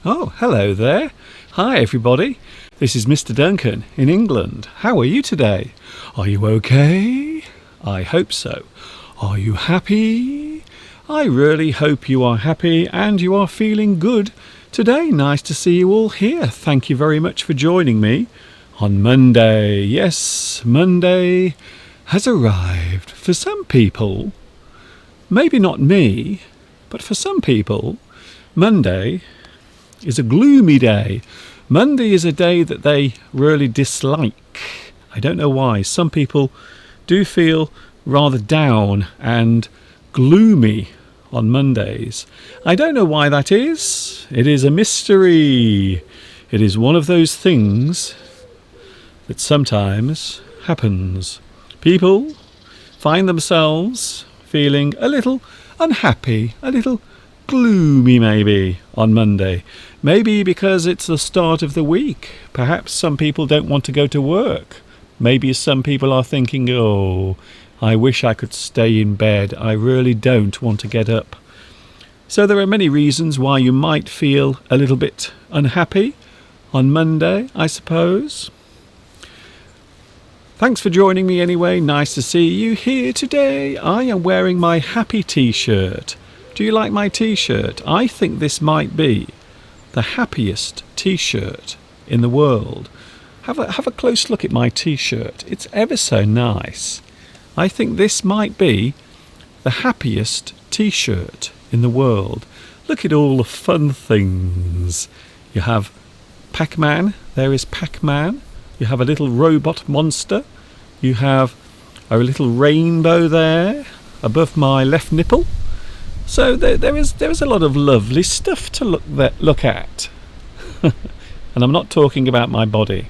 Oh, hello there. Hi, everybody. This is Mr. Duncan in England. How are you today? Are you okay? I hope so. Are you happy? I really hope you are happy and you are feeling good today. Nice to see you all here. Thank you very much for joining me on Monday. Yes, Monday has arrived. For some people, maybe not me, but for some people, Monday is a gloomy day. Monday is a day that they really dislike. I don't know why. Some people do feel rather down and gloomy on Mondays. I don't know why that is. It is a mystery. It is one of those things that sometimes happens. People find themselves feeling a little unhappy, a little gloomy maybe on Monday. Maybe because it's the start of the week. Perhaps some people don't want to go to work. Maybe some people are thinking, oh, I wish I could stay in bed. I really don't want to get up. So there are many reasons why you might feel a little bit unhappy on Monday, I suppose. Thanks for joining me anyway. Nice to see you here today. I am wearing my happy t-shirt. Do you like my t-shirt? I think this might be the happiest t-shirt in the world. Have a close look at my t-shirt. It's ever so nice. I think this might be the happiest t-shirt in the world. Look at all the fun things. You have Pac-Man. There is Pac-Man. You have a little robot monster. You have a little rainbow there above my left nipple. So there is a lot of lovely stuff to look at. And I'm not talking about my body.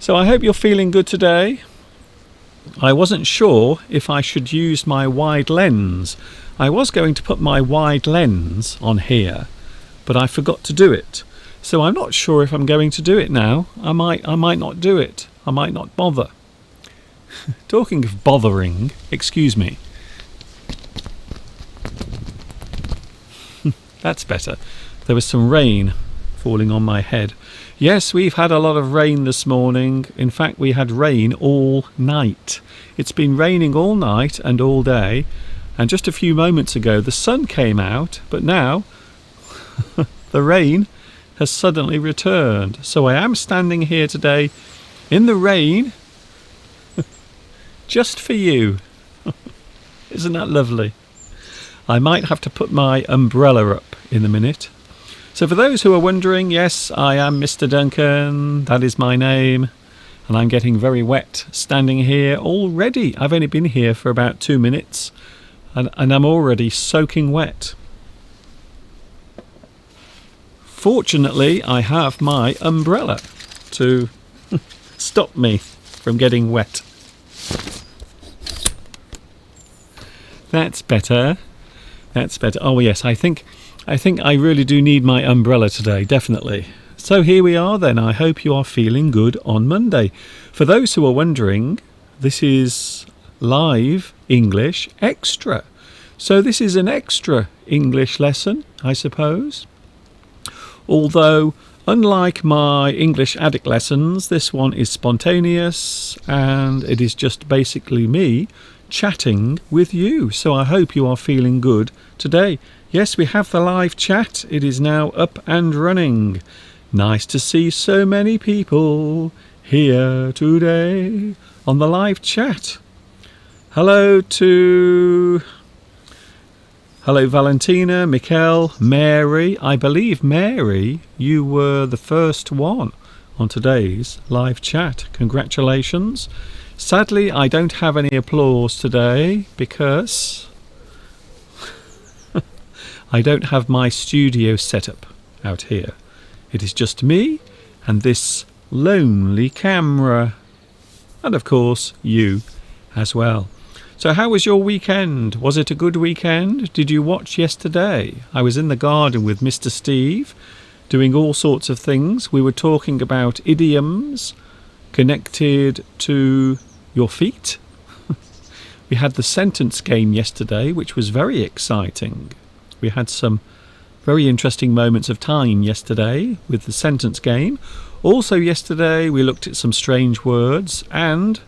So I hope you're feeling good today. I wasn't sure if I should use my wide lens. I was going to put my wide lens on here, but I forgot to do it. So I'm not sure if I'm going to do it now. I might not do it. I might not bother. Talking of bothering, excuse me. That's better. There was some rain falling on my head. Yes, we've had a lot of rain this morning. In fact, we had rain all night. It's been raining all night and all day. And just a few moments ago, the sun came out. But now, the rain has suddenly returned. So I am standing here today in the rain just for you. Isn't that lovely? I might have to put my umbrella up in a minute. So for those who are wondering, yes, I am Mr. Duncan. That is my name. And I'm getting very wet standing here already. I've only been here for about 2 minutes. And I'm already soaking wet. Fortunately, I have my umbrella to stop me from getting wet. That's better. That's better. Oh yes, I think I really do need my umbrella today, definitely. So here we are then. I hope you are feeling good on Monday. For those who are wondering, this is live English extra. So this is an extra English lesson, I suppose. Although, unlike my English Addict lessons, this one is spontaneous and it is just basically me chatting with you. So I hope you are feeling good today. Yes, we have the live chat. It is now up and running. Nice to see so many people here today on the live chat. Hello Valentina, Mikkel, Mary. I believe Mary, you were the first one on today's live chat. Congratulations. Sadly, I don't have any applause today because I don't have my studio set up out here. It is just me and this lonely camera. And of course, you as well. So how was your weekend? Was it a good weekend? Did you watch yesterday? I was in the garden with Mr. Steve doing all sorts of things. We were talking about idioms connected to your feet. We had the sentence game yesterday, which was very exciting. We had some Very interesting moments of time yesterday with the sentence game. Also yesterday we looked at some strange words, and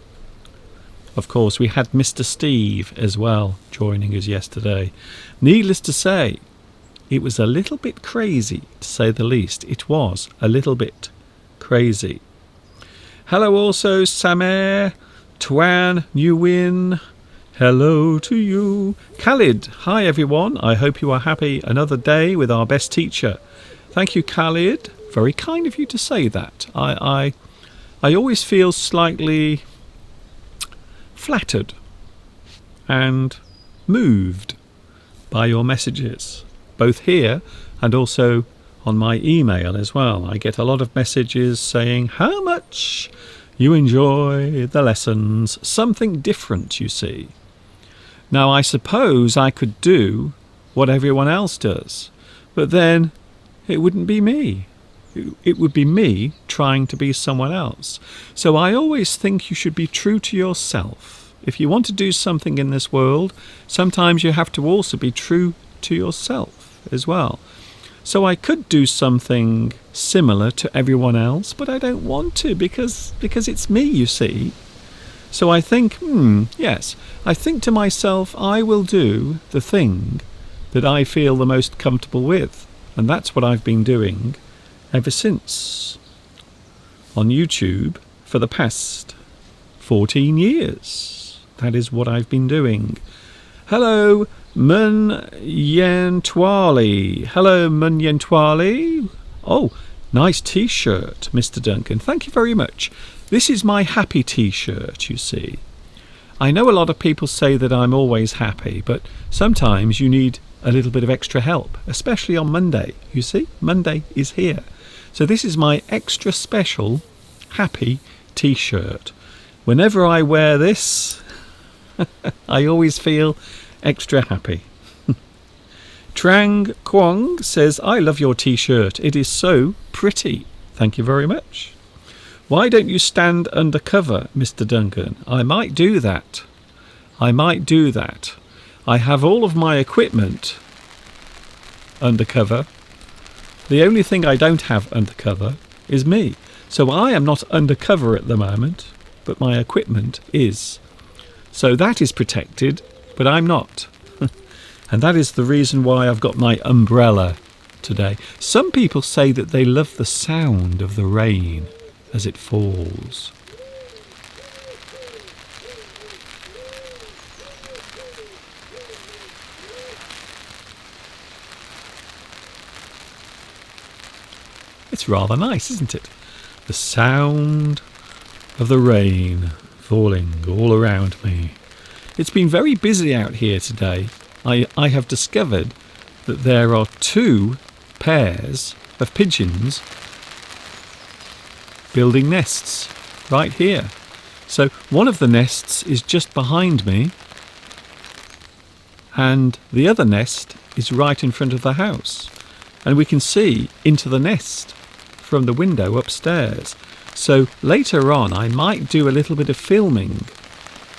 of course we had Mr. Steve as well joining us yesterday. Needless to say, it was a little bit crazy, to say the least. It was a little bit crazy. Hello also Samer, Twan, Newin. Hello to you. Khalid, hi everyone. I hope you are happy another day with our best teacher. Thank you, Khalid. Very kind of you to say that. I always feel slightly flattered and moved by your messages, both here and also on my email as well. I get a lot of messages saying how much you enjoy the lessons. Something different, you see. Now, I suppose I could do what everyone else does, but then it wouldn't be me. It would be me trying to be someone else. So I always think you should be true to yourself. If you want to do something in this world, sometimes you have to also be true to yourself as well. So I could do something similar to everyone else, but I don't want to because it's me, you see. So I think, yes, I think to myself, I will do the thing that I feel the most comfortable with. And that's what I've been doing ever since on YouTube for the past 14 years. That is what I've been doing. Hello, Mun Yen Twali. Hello, Mun Yen Twali. Oh, nice t-shirt, Mr. Duncan. Thank you very much. This is my happy t-shirt, you see. I know a lot of people say that I'm always happy, but sometimes you need a little bit of extra help, especially on Monday. You see, Monday is here. So this is my extra special happy t-shirt. Whenever I wear this, I always feel extra happy. Trang Kwong says, I love your t-shirt. It is so pretty. Thank you very much. Why don't you stand undercover, Mr. Duncan? I might do that. I might do that. I have all of my equipment undercover. The only thing I don't have undercover is me. So I am not undercover at the moment, but my equipment is. So that is protected, but I'm not. And that is the reason why I've got my umbrella today. Some people say that they love the sound of the rain as it falls. It's rather nice, isn't it? The sound of the rain falling all around me. It's been very busy out here today. I have discovered that there are 2 pairs of pigeons building nests right here. So one of the nests is just behind me and the other nest is right in front of the house, and we can see into the nest from the window upstairs. So later on I might do a little bit of filming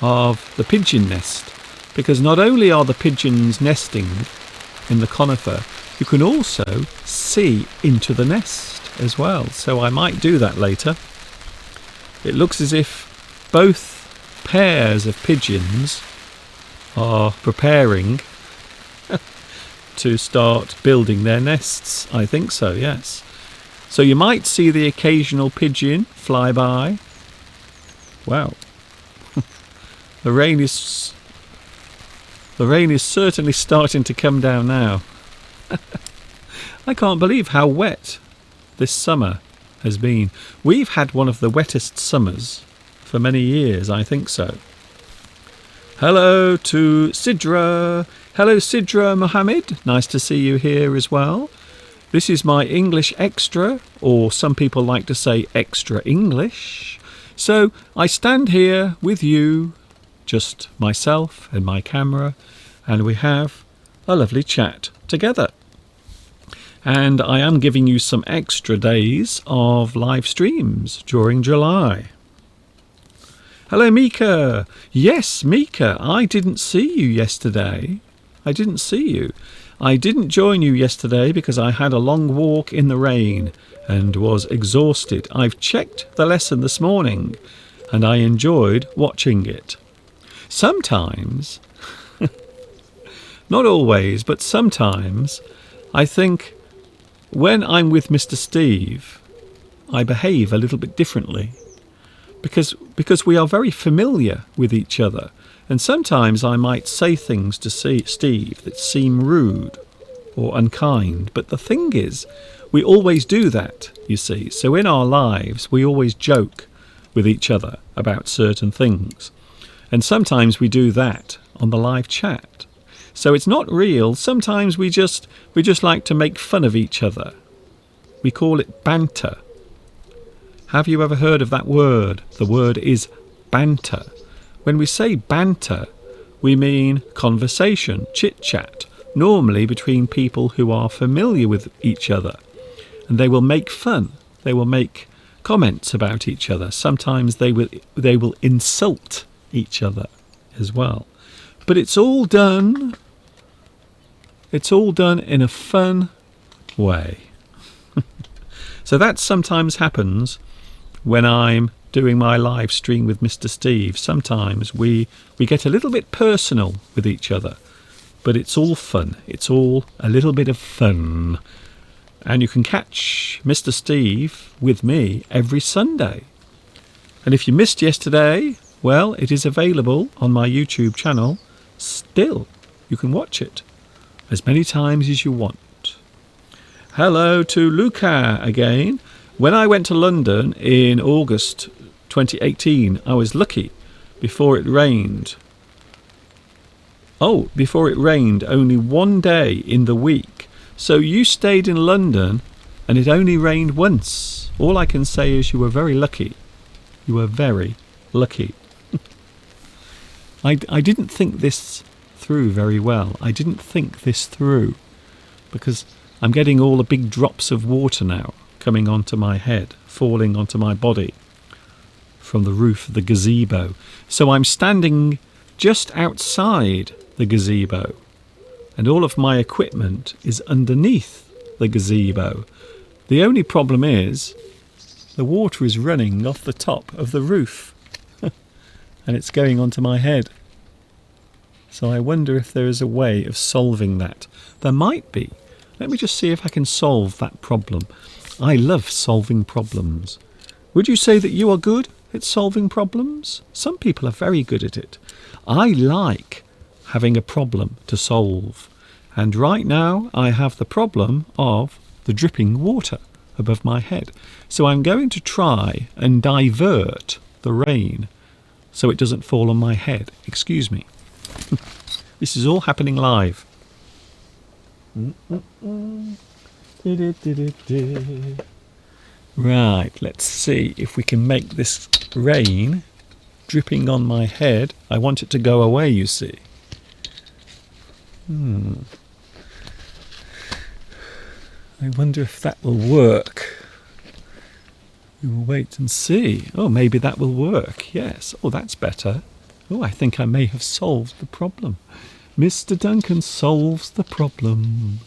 of the pigeon nest, because not only are the pigeons nesting in the conifer, you can also see into the nest as well. So I might do that later. It looks as if both pairs of pigeons are preparing to start building their nests. I think so, yes. So you might see the occasional pigeon fly by. Wow. The rain is certainly starting to come down now. I can't believe how wet this summer has been. We've had one of the wettest summers for many years, I think so. Hello to Sidra. Hello Sidra Mohammed. Nice to see you here as well. This is my English extra, or some people like to say extra English. So I stand here with you, just myself and my camera, and we have a lovely chat together. And I am giving you some extra days of live streams during July. Hello, Mika. Yes, Mika, I didn't see you yesterday. I didn't see you. I didn't join you yesterday because I had a long walk in the rain and was exhausted. I've checked the lesson this morning and I enjoyed watching it. Sometimes, not always, but sometimes, I think when I'm with Mr. Steve, I behave a little bit differently because we are very familiar with each other. And sometimes I might say things to Steve that seem rude or unkind. But the thing is, we always do that, you see. So in our lives, we always joke with each other about certain things. And sometimes we do that on the live chat. So it's not real. Sometimes we just like to make fun of each other. We call it banter. Have you ever heard of that word? The word is banter. When we say banter, we mean conversation, chit-chat, normally between people who are familiar with each other. And they will make fun. They will make comments about each other. Sometimes they will insult each other as well. But it's all done in a fun way. So that sometimes happens when I'm doing my live stream with Mr. Steve. Sometimes we get a little bit personal with each other, but it's all fun. It's all a little bit of fun. And you can catch Mr. Steve with me every Sunday. And if you missed yesterday, well, it is available on my YouTube channel. Still, you can watch it as many times as you want. Hello to Luca again. When I went to London in August 2018, I was lucky before it rained. Before it rained only one day in the week. So you stayed in London and it only rained once. All I can say is you were very lucky. You were very lucky. I didn't think this through very well. I didn't think this through because I'm getting all the big drops of water now coming onto my head, falling onto my body from the roof of the gazebo. So I'm standing just outside the gazebo and all of my equipment is underneath the gazebo. The only problem is the water is running off the top of the roof and it's going onto my head. So I wonder if there is a way of solving that. There might be. Let me just see if I can solve that problem. I love solving problems. Would you say that you are good at solving problems? Some people are very good at it. I like having a problem to solve. And right now I have the problem of the dripping water above my head. So I'm going to try and divert the rain so it doesn't fall on my head. Excuse me. This is all happening live. Right, let's see if we can make this rain dripping on my head. I want it to go away, you see. I wonder if that will work. We will wait and see. Oh, maybe that will work. Yes. Oh, that's better. Oh, I think I may have solved the problem. Mr. Duncan solves the problem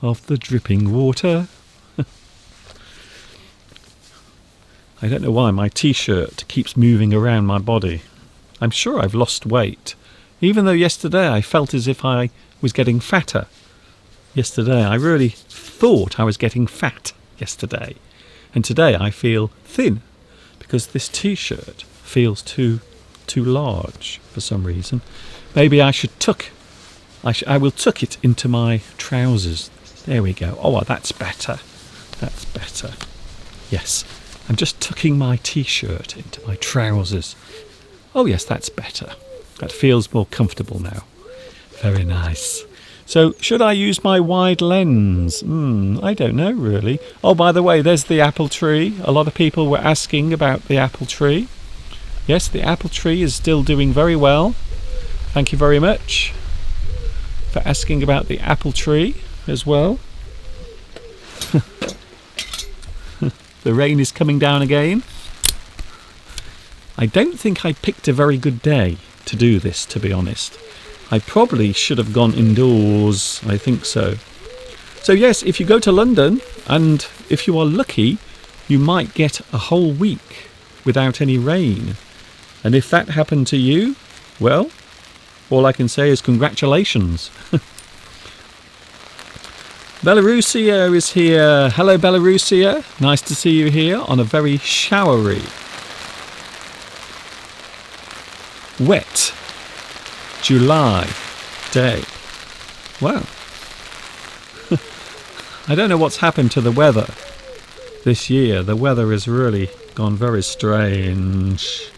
of the dripping water. I don't know why my t-shirt keeps moving around my body. I'm sure I've lost weight. Even though yesterday I felt as if I was getting fatter. Yesterday I really thought I was getting fat yesterday. And today I feel thin because this t-shirt feels too large for some reason. Maybe I should I will tuck it into my trousers. There we go. Oh, that's better. That's better. Yes. I'm just tucking my t-shirt into my trousers. Oh yes, that's better. That feels more comfortable now. Very nice. So, should I use my wide lens? I don't know really. Oh, by the way, there's the apple tree. A lot of people were asking about the apple tree. Yes, the apple tree is still doing very well. Thank you very much for asking about the apple tree as well. The rain is coming down again. I don't think I picked a very good day to do this, to be honest. I probably should have gone indoors. I think so. So yes, if you go to London, and if you are lucky, you might get a whole week without any rain. And if that happened to you, well, all I can say is congratulations. Belarusia is here. Hello, Belarusia. Nice to see you here on a very showery, wet July day. Wow. I don't know what's happened to the weather this year. The weather has really gone very strange.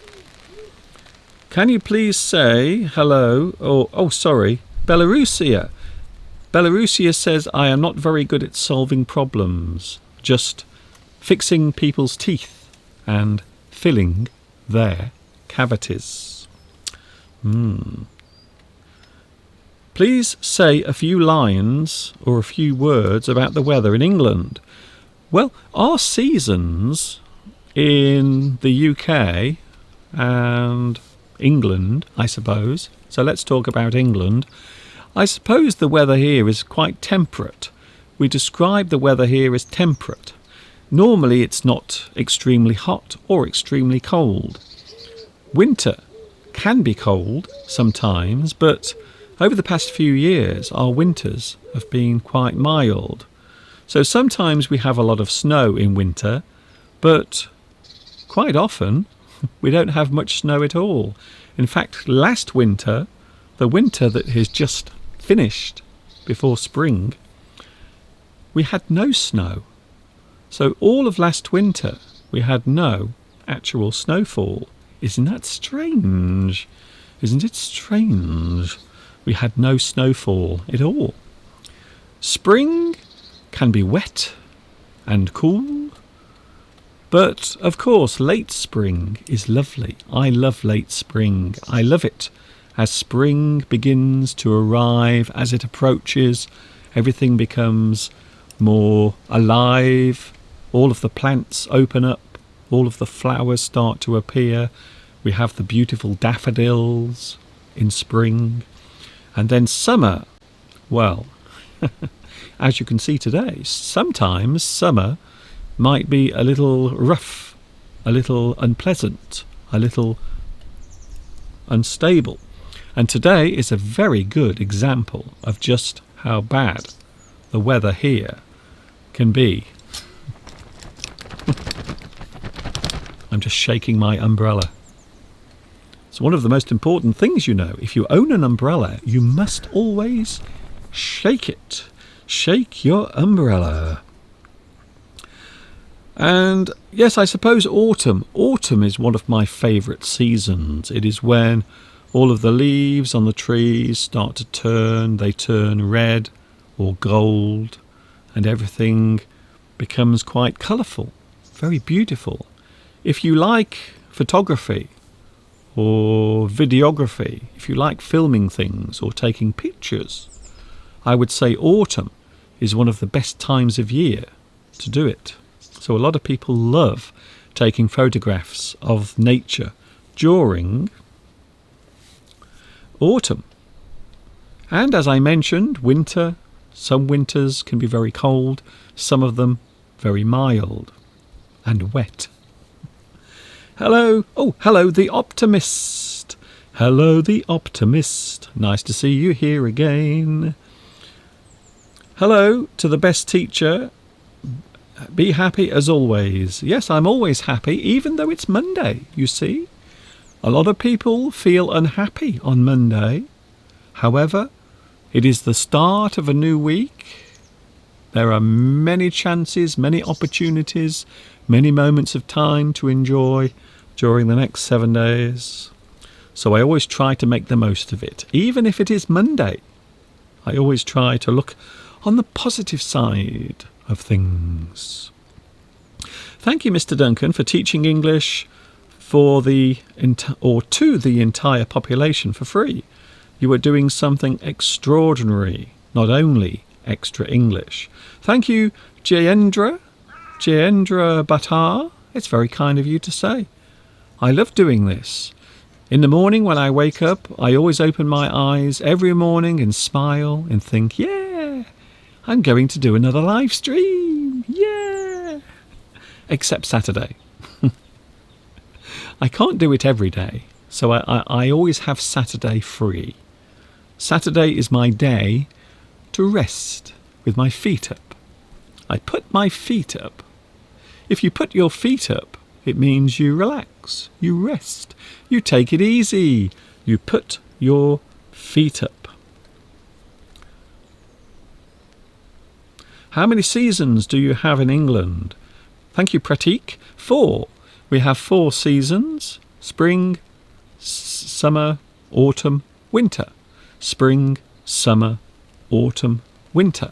Can you please say hello? Oh, sorry. Belarusia. Belarusia says, I am not very good at solving problems. Just fixing people's teeth and filling their cavities. Please say a few lines or a few words about the weather in England. Well, our seasons in the UK and England, I suppose. So let's talk about England. I suppose the weather here is quite temperate. We describe the weather here as temperate. Normally it's not extremely hot or extremely cold. Winter can be cold sometimes, but over the past few years our winters have been quite mild. So sometimes we have a lot of snow in winter, but quite often we don't have much snow at all. In fact, last winter, the winter that has just finished before spring, we had no snow. So all of last winter we had no actual snowfall. Isn't that strange? Isn't it strange? We had no snowfall at all. Spring can be wet and cool, but of course late spring is lovely. I love late spring. I love it. As spring begins to arrive, as it approaches, everything becomes more alive. All of the plants open up. All of the flowers start to appear. We have the beautiful daffodils in spring. And then summer. Well, as you can see today, sometimes summer might be a little rough, a little unpleasant, a little unstable. And today is a very good example of just how bad the weather here can be. I'm just shaking my umbrella. It's one of the most important things, you know. If you own an umbrella, you must always shake it. Shake your umbrella. And yes, I suppose autumn. Autumn is one of my favourite seasons. It is when all of the leaves on the trees start to turn. They turn red or gold, and everything becomes quite colourful, very beautiful. If you like photography or videography, if you like filming things or taking pictures, I would say autumn is one of the best times of year to do it. So a lot of people love taking photographs of nature during autumn. And as I mentioned, winter. Some winters can be very cold, some of them very mild and wet. Hello, hello the optimist. Hello the optimist. Nice to see you here again. Hello to the best teacher. Be happy as always. Yes, I'm always happy, even though it's Monday, you see. A lot of people feel unhappy on Monday. However, it is the start of a new week. There are many chances, many opportunities, many moments of time to enjoy during the next 7 days. So I always try to make the most of it. Even if it is Monday, I always try to look on the positive side of things. Thank you, Mr. Duncan, for teaching English to the entire population for free. You are doing something extraordinary, not only extra English. Thank you, Jayendra Bhattar. It's very kind of you to say. I love doing this. In the morning when I wake up, I always open my eyes every morning and smile and think, yeah, I'm going to do another live stream. Yeah. Except Saturday. I can't do it every day, so I always have Saturday free. Saturday is my day to rest with my feet up. I put my feet up. If you put your feet up, it means you relax, you rest, you take it easy. You put your feet up. How many seasons do you have in England? Thank you, Pratik. 4. We have 4 seasons: spring, summer, autumn, winter. Spring, summer, autumn, winter.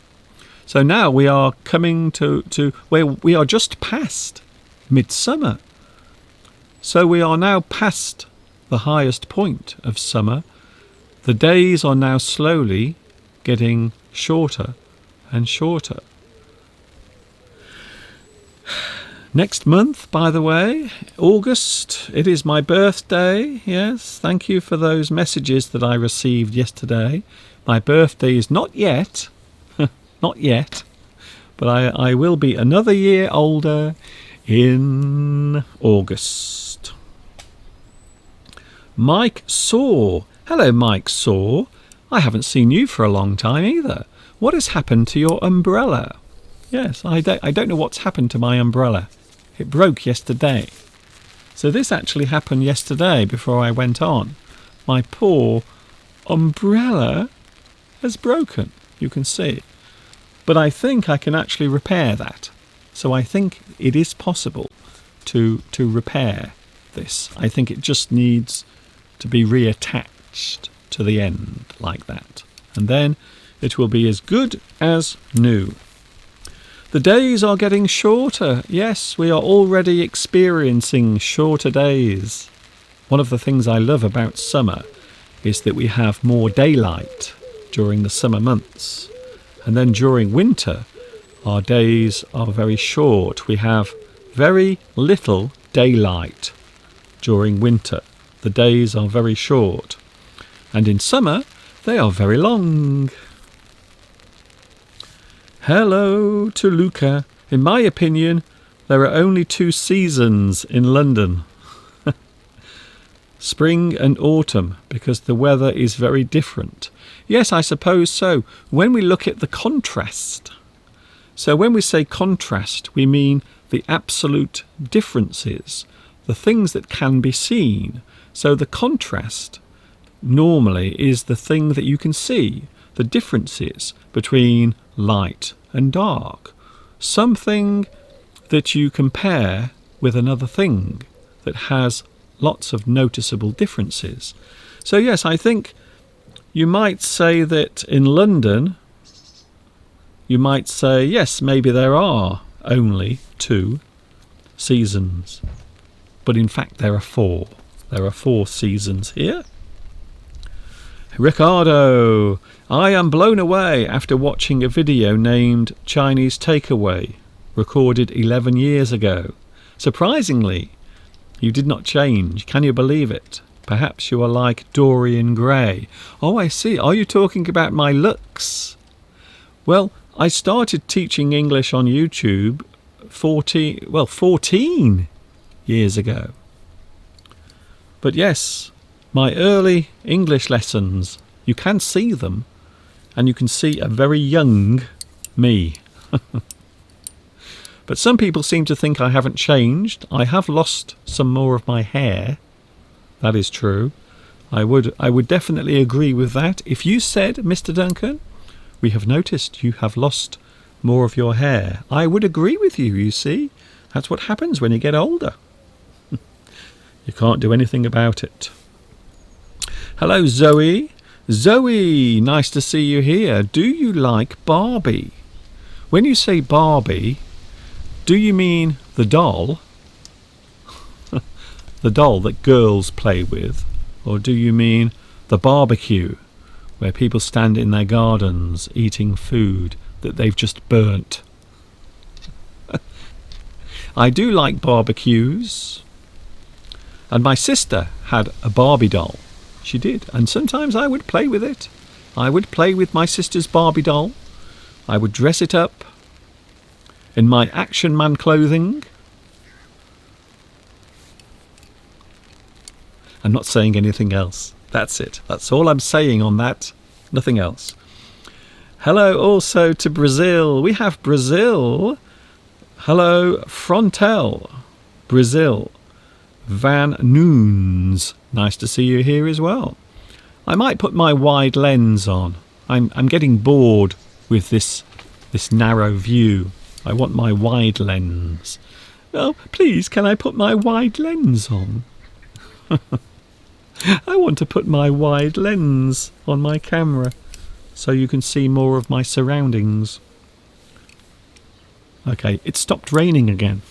So now we are coming to where we are just past midsummer. So we are now past the highest point of summer. The days are now slowly getting shorter and shorter. Next month, by the way, August, it is my birthday. Yes, thank you for those messages that I received yesterday. My birthday is not yet, not yet, but I will be another year older in August. Mike Saw. Hello, Mike Saw. I haven't seen you for a long time either. What has happened to your umbrella? Yes, I don't know what's happened to my umbrella. It broke yesterday. So this actually happened yesterday before I went on. My poor umbrella has broken, you can see. But I think I can actually repair that. So I think it is possible to repair this. I think it just needs to be reattached to the end like that. And then it will be as good as new. The days are getting shorter. Yes, we are already experiencing shorter days. One of the things I love about summer is that we have more daylight during the summer months. And then during winter, our days are very short. We have very little daylight during winter. The days are very short. And in summer, they are very long. Hello to Luca. In my opinion, there are only 2 seasons in London. Spring and autumn, because the weather is very different. Yes, I suppose so. When we look at the contrast. So when we say contrast, we mean the absolute differences, the things that can be seen. So the contrast normally is the thing that you can see, the differences between light and dark. Something that you compare with another thing that has lots of noticeable differences. So yes, I think you might say that in London, you might say, yes, maybe there are only 2 seasons. But in fact, there are 4. There are 4 seasons here. Ricardo, I am blown away after watching a video named Chinese Takeaway, recorded 11 years ago. Surprisingly, you did not change. Can you believe it? Perhaps you are like Dorian Gray. Oh, I see. Are you talking about my looks? Well, I started teaching English on YouTube 14 years ago. But yes, my early English lessons, you can see them, and you can see a very young me. But some people seem to think I haven't changed. I have lost some more of my hair. That is true. I would definitely agree with that. If you said, Mr. Duncan, we have noticed you have lost more of your hair, I would agree with you, you see. That's what happens when you get older. You can't do anything about it. Hello, Zoe. Zoe, nice to see you here. Do you like Barbie? When you say Barbie, do you mean the doll? The doll that girls play with? Or do you mean the barbecue, where people stand in their gardens eating food that they've just burnt? I do like barbecues. And my sister had a Barbie doll. She did. And sometimes I would play with it. I would play with my sister's Barbie doll. I would dress it up in my Action Man clothing. I'm not saying anything else. That's it. That's all I'm saying on that. Nothing else. Hello also to Brazil. We have Brazil. Hello, Frontel. Brazil. Van Nunes. Nice to see you here as well. I might put my wide lens on. I'm getting bored with this narrow view. I want my wide lens. Oh, please, can I put my wide lens on? I want to put my wide lens on my camera so you can see more of my surroundings. Okay, it stopped raining again.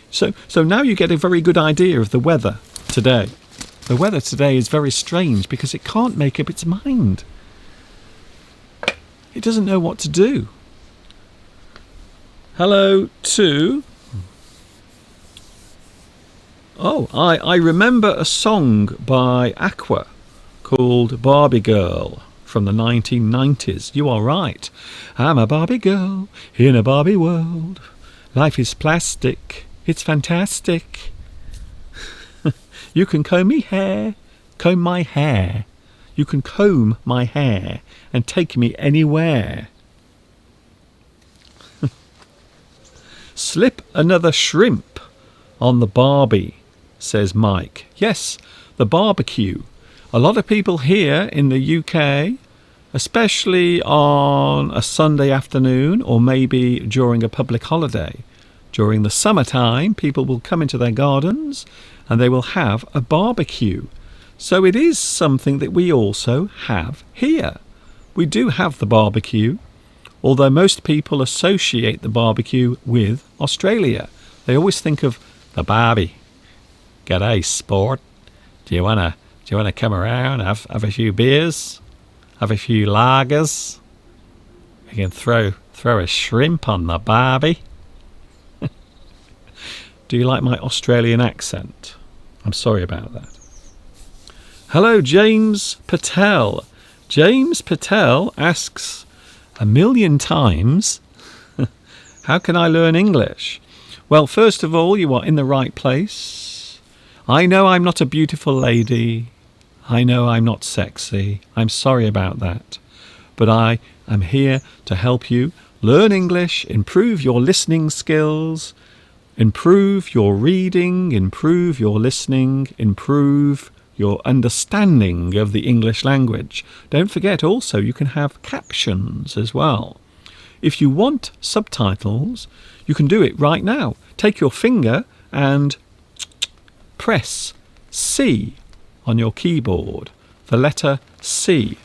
So now you get a very good idea of the weather today. The weather today is very strange because it can't make up its mind. It doesn't know what to do. Hello to... Oh, I remember a song by Aqua called Barbie Girl from the 1990s. You are right. I'm a Barbie girl in a Barbie world. Life is plastic. It's fantastic. You can comb my hair. You can comb my hair and take me anywhere. Slip another shrimp on the Barbie, says Mike. Yes, the barbecue. A lot of people here in the UK, especially on a Sunday afternoon or maybe during a public holiday, during the summertime, people will come into their gardens and they will have a barbecue. So it is something that we also have here. We do have the barbecue, although most people associate the barbecue with Australia. They always think of the Barbie. G'day, sport. Do you wanna come around, have a few beers, have a few lagers? You can throw a shrimp on the Barbie. Do you like my Australian accent? I'm sorry about that. Hello, James Patel. James Patel asks 1,000,000 times, how can I learn English? Well, first of all, you are in the right place. I know I'm not a beautiful lady. I know I'm not sexy. I'm sorry about that. But I am here to help you learn English, improve your listening skills, improve your reading, improve your listening, improve your understanding of the English language. Don't forget also you can have captions as well. If you want subtitles, you can do it right now. Take your finger and press C on your keyboard, the letter C,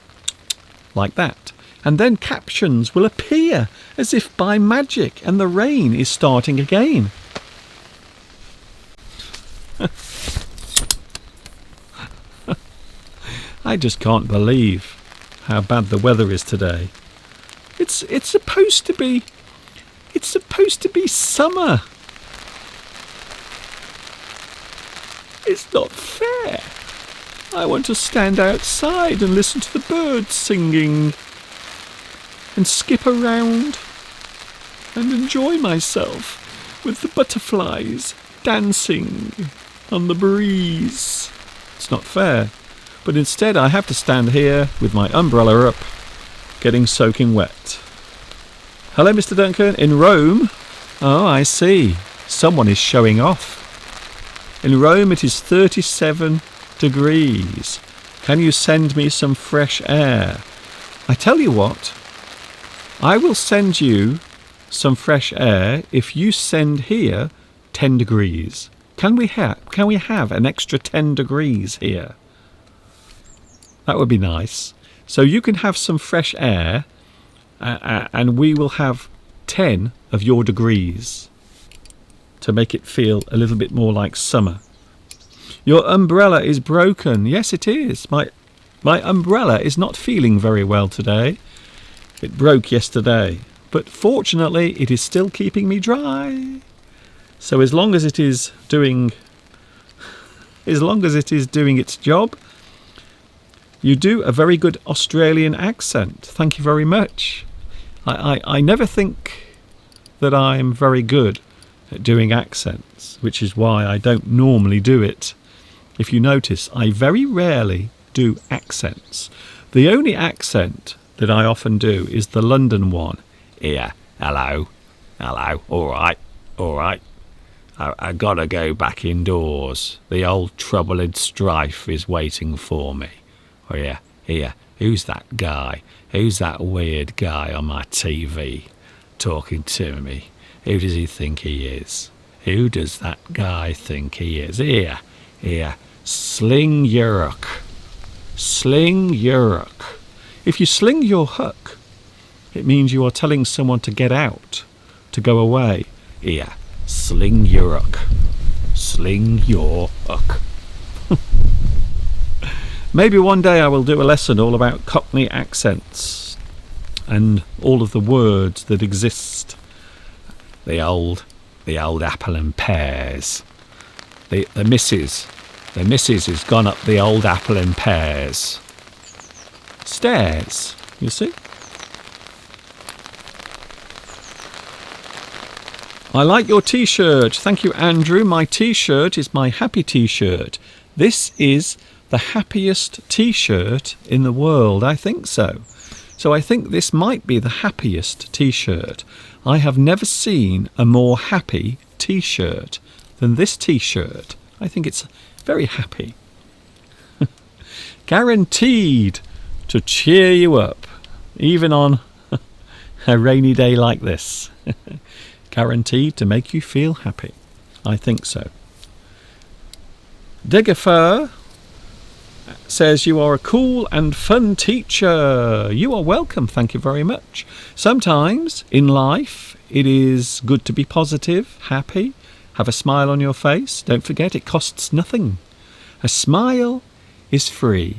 like that. And then captions will appear as if by magic and the rain is starting again. I just can't believe how bad the weather is today. It's supposed to be summer. It's not fair. I want to stand outside and listen to the birds singing and skip around and enjoy myself with the butterflies dancing on the breeze. It's not fair. But instead I have to stand here with my umbrella up, getting soaking wet. Hello, Mr. Duncan. In Rome? Oh, I see. Someone is showing off. In Rome it is 37 degrees. Can you send me some fresh air? I tell you what, I will send you some fresh air if you send here 10 degrees. Can we have an extra 10 degrees here? That would be nice. So you can have some fresh air and we will have 10 of your degrees to make it feel a little bit more like summer. Your umbrella is broken. Yes, it is. My umbrella is not feeling very well today. It broke yesterday. But fortunately, it is still keeping me dry. So as long as it is doing as long as it is doing its job. You do a very good Australian accent. Thank you very much. I never think that I'm very good at doing accents, which is why I don't normally do it. If you notice, I very rarely do accents. The only accent that I often do is the London one. Here, hello, all right. I gotta go back indoors. The old trouble and strife is waiting for me. Oh yeah, here, who's that guy? Who's that weird guy on my TV talking to me? Who does he think he is? Who does that guy think he is? Here, sling your hook. Sling your hook. If you sling your hook, it means you are telling someone to get out, to go away. Here, sling your hook. Sling your hook. Maybe one day I will do a lesson all about Cockney accents and all of the words that exist. The old apple and pears. The missus has gone up the old apple and pears stairs, you see. I like your t-shirt. Thank you, Andrew. My t-shirt is my happy t-shirt. This is the happiest t-shirt in the world. I think so. So I think this might be the happiest t-shirt. I have never seen a more happy t-shirt than this t-shirt. I think it's very happy. Guaranteed to cheer you up, even on a rainy day like this. Guaranteed to make you feel happy. I think so. Degafer says you are a cool and fun teacher. You are welcome. Thank you very much. Sometimes in life it is good to be positive, happy, have a smile on your face. Don't forget, it costs nothing. A smile is free.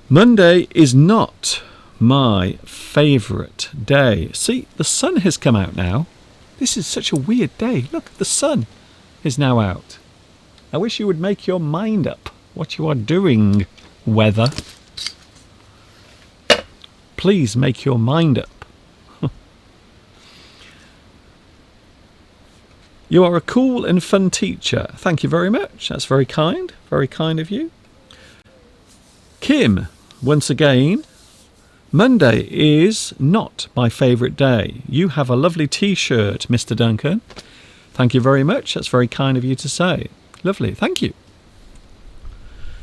Monday is not my favourite day. See, the sun has come out now. This is such a weird day. Look, the sun is now out. I wish you would make your mind up what you are doing, weather. Please make your mind up. You are a cool and fun teacher. Thank you very much. That's very kind of you. Kim, once again, Monday is not my favourite day. You have a lovely t-shirt, Mr. Duncan. Thank you very much. That's very kind of you to say. Lovely, thank you.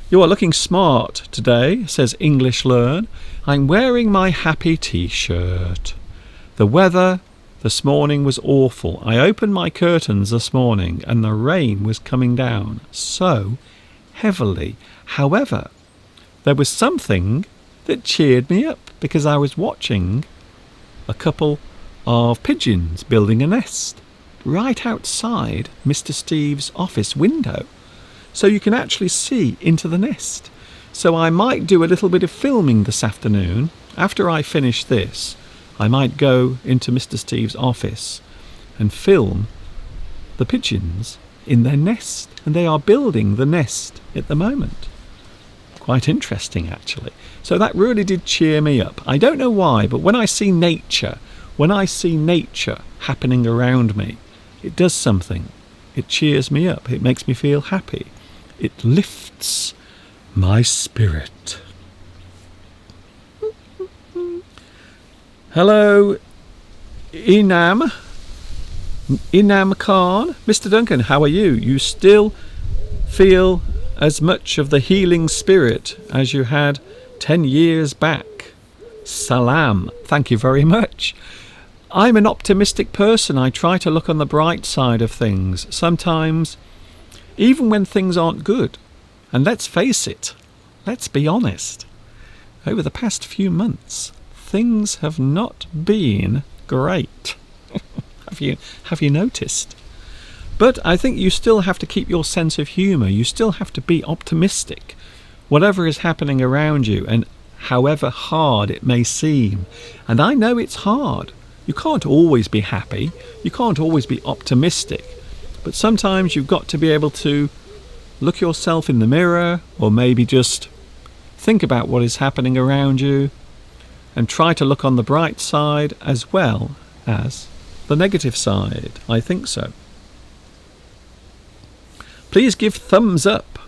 You are looking smart today, says English Learn. I'm wearing my happy t-shirt. The weather this morning was awful. I opened my curtains this morning and the rain was coming down so heavily. However, there was something that cheered me up because I was watching a couple of pigeons building a nest right outside Mr. Steve's office window. So you can actually see into the nest. So I might do a little bit of filming this afternoon. After I finish this, I might go into Mr. Steve's office and film the pigeons in their nest. And they are building the nest at the moment. Quite interesting, actually. So that really did cheer me up. I don't know why, but when I see nature happening around me, it does something. It cheers me up. It makes me feel happy. It lifts my spirit. Hello, Inam Khan. Mr. Duncan, how are you? You still feel as much of the healing spirit as you had 10 years back. Salam. Thank you very much. I'm an optimistic person. I try to look on the bright side of things. Sometimes, even when things aren't good. And let's face it, let's be honest. Over the past few months, things have not been great. Have you noticed? But I think you still have to keep your sense of humour. You still have to be optimistic. Whatever is happening around you, and however hard it may seem. And I know it's hard. You can't always be happy. You can't always be optimistic. But sometimes you've got to be able to look yourself in the mirror, or maybe just think about what is happening around you and try to look on the bright side as well as the negative side. I think so. Please give thumbs up.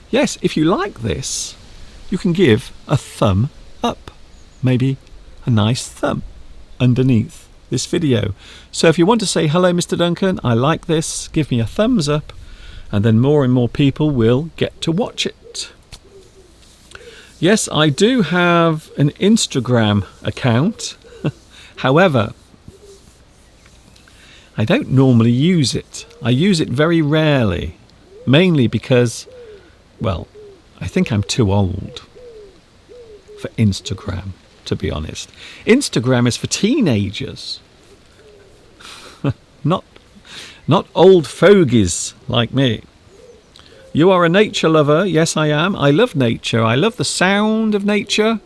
Yes, if you like this, you can give a thumb up. Maybe a nice thumb underneath this video. So if you want to say, hello Mr. Duncan, I like this, give me a thumbs up, and then more and more people will get to watch it. Yes, I do have an Instagram account. However, I don't normally use it. I use it very rarely, mainly because, well, I think I'm too old for Instagram, to be honest. Instagram is for teenagers, not old fogies like me. You are a nature lover. Yes, I am. I love nature. I love the sound of nature.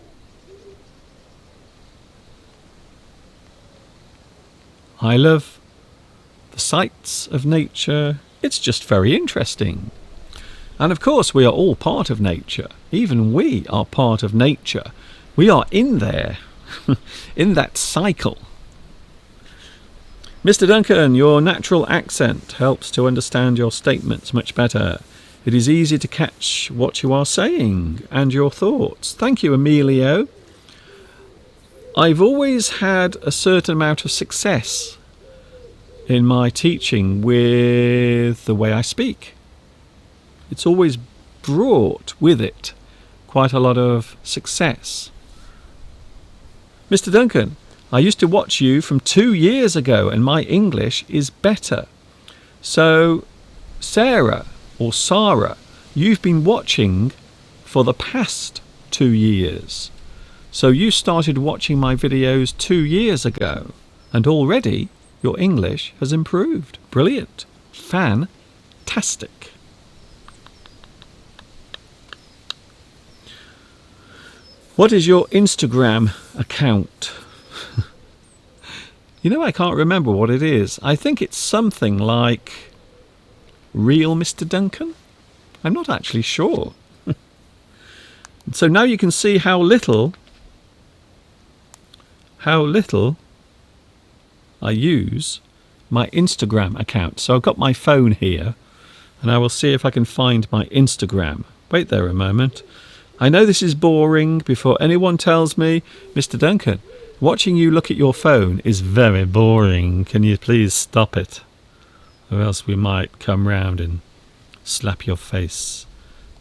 I love the sights of nature. It's just very interesting. And of course, we are all part of nature. Even we are part of nature. We are in there, in that cycle. Mr. Duncan, your natural accent helps to understand your statements much better. It is easy to catch what you are saying and your thoughts. Thank you, Emilio. I've always had a certain amount of success in my teaching with the way I speak. It's always brought with it quite a lot of success. Mr. Duncan, I used to watch you from 2 years ago and my English is better. So, Sarah, or Sarah, you've been watching for the past 2 years. So you started watching my videos 2 years ago, and already your English has improved. Brilliant. Fantastic. What is your Instagram account? You know, I can't remember what it is. I think it's something like Real Mr. Duncan? I'm not actually sure. So now you can see how little I use my Instagram account. So I've got my phone here and I will see if I can find my Instagram. Wait there a moment. I know this is boring. Before anyone tells me, Mr. Duncan, watching you look at your phone is very boring. Can you please stop it? Or else we might come round and slap your face.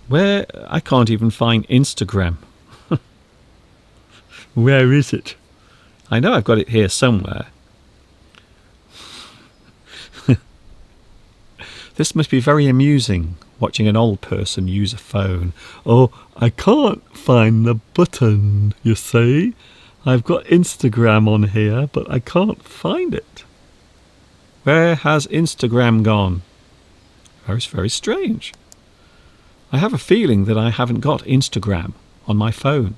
Where? I can't even find Instagram. Where is it? I know I've got it here somewhere. This must be very amusing, watching an old person use a phone. Oh, I can't find the button, you see. I've got Instagram on here, but I can't find it. Where has Instagram gone? Very, very strange. I have a feeling that I haven't got Instagram on my phone.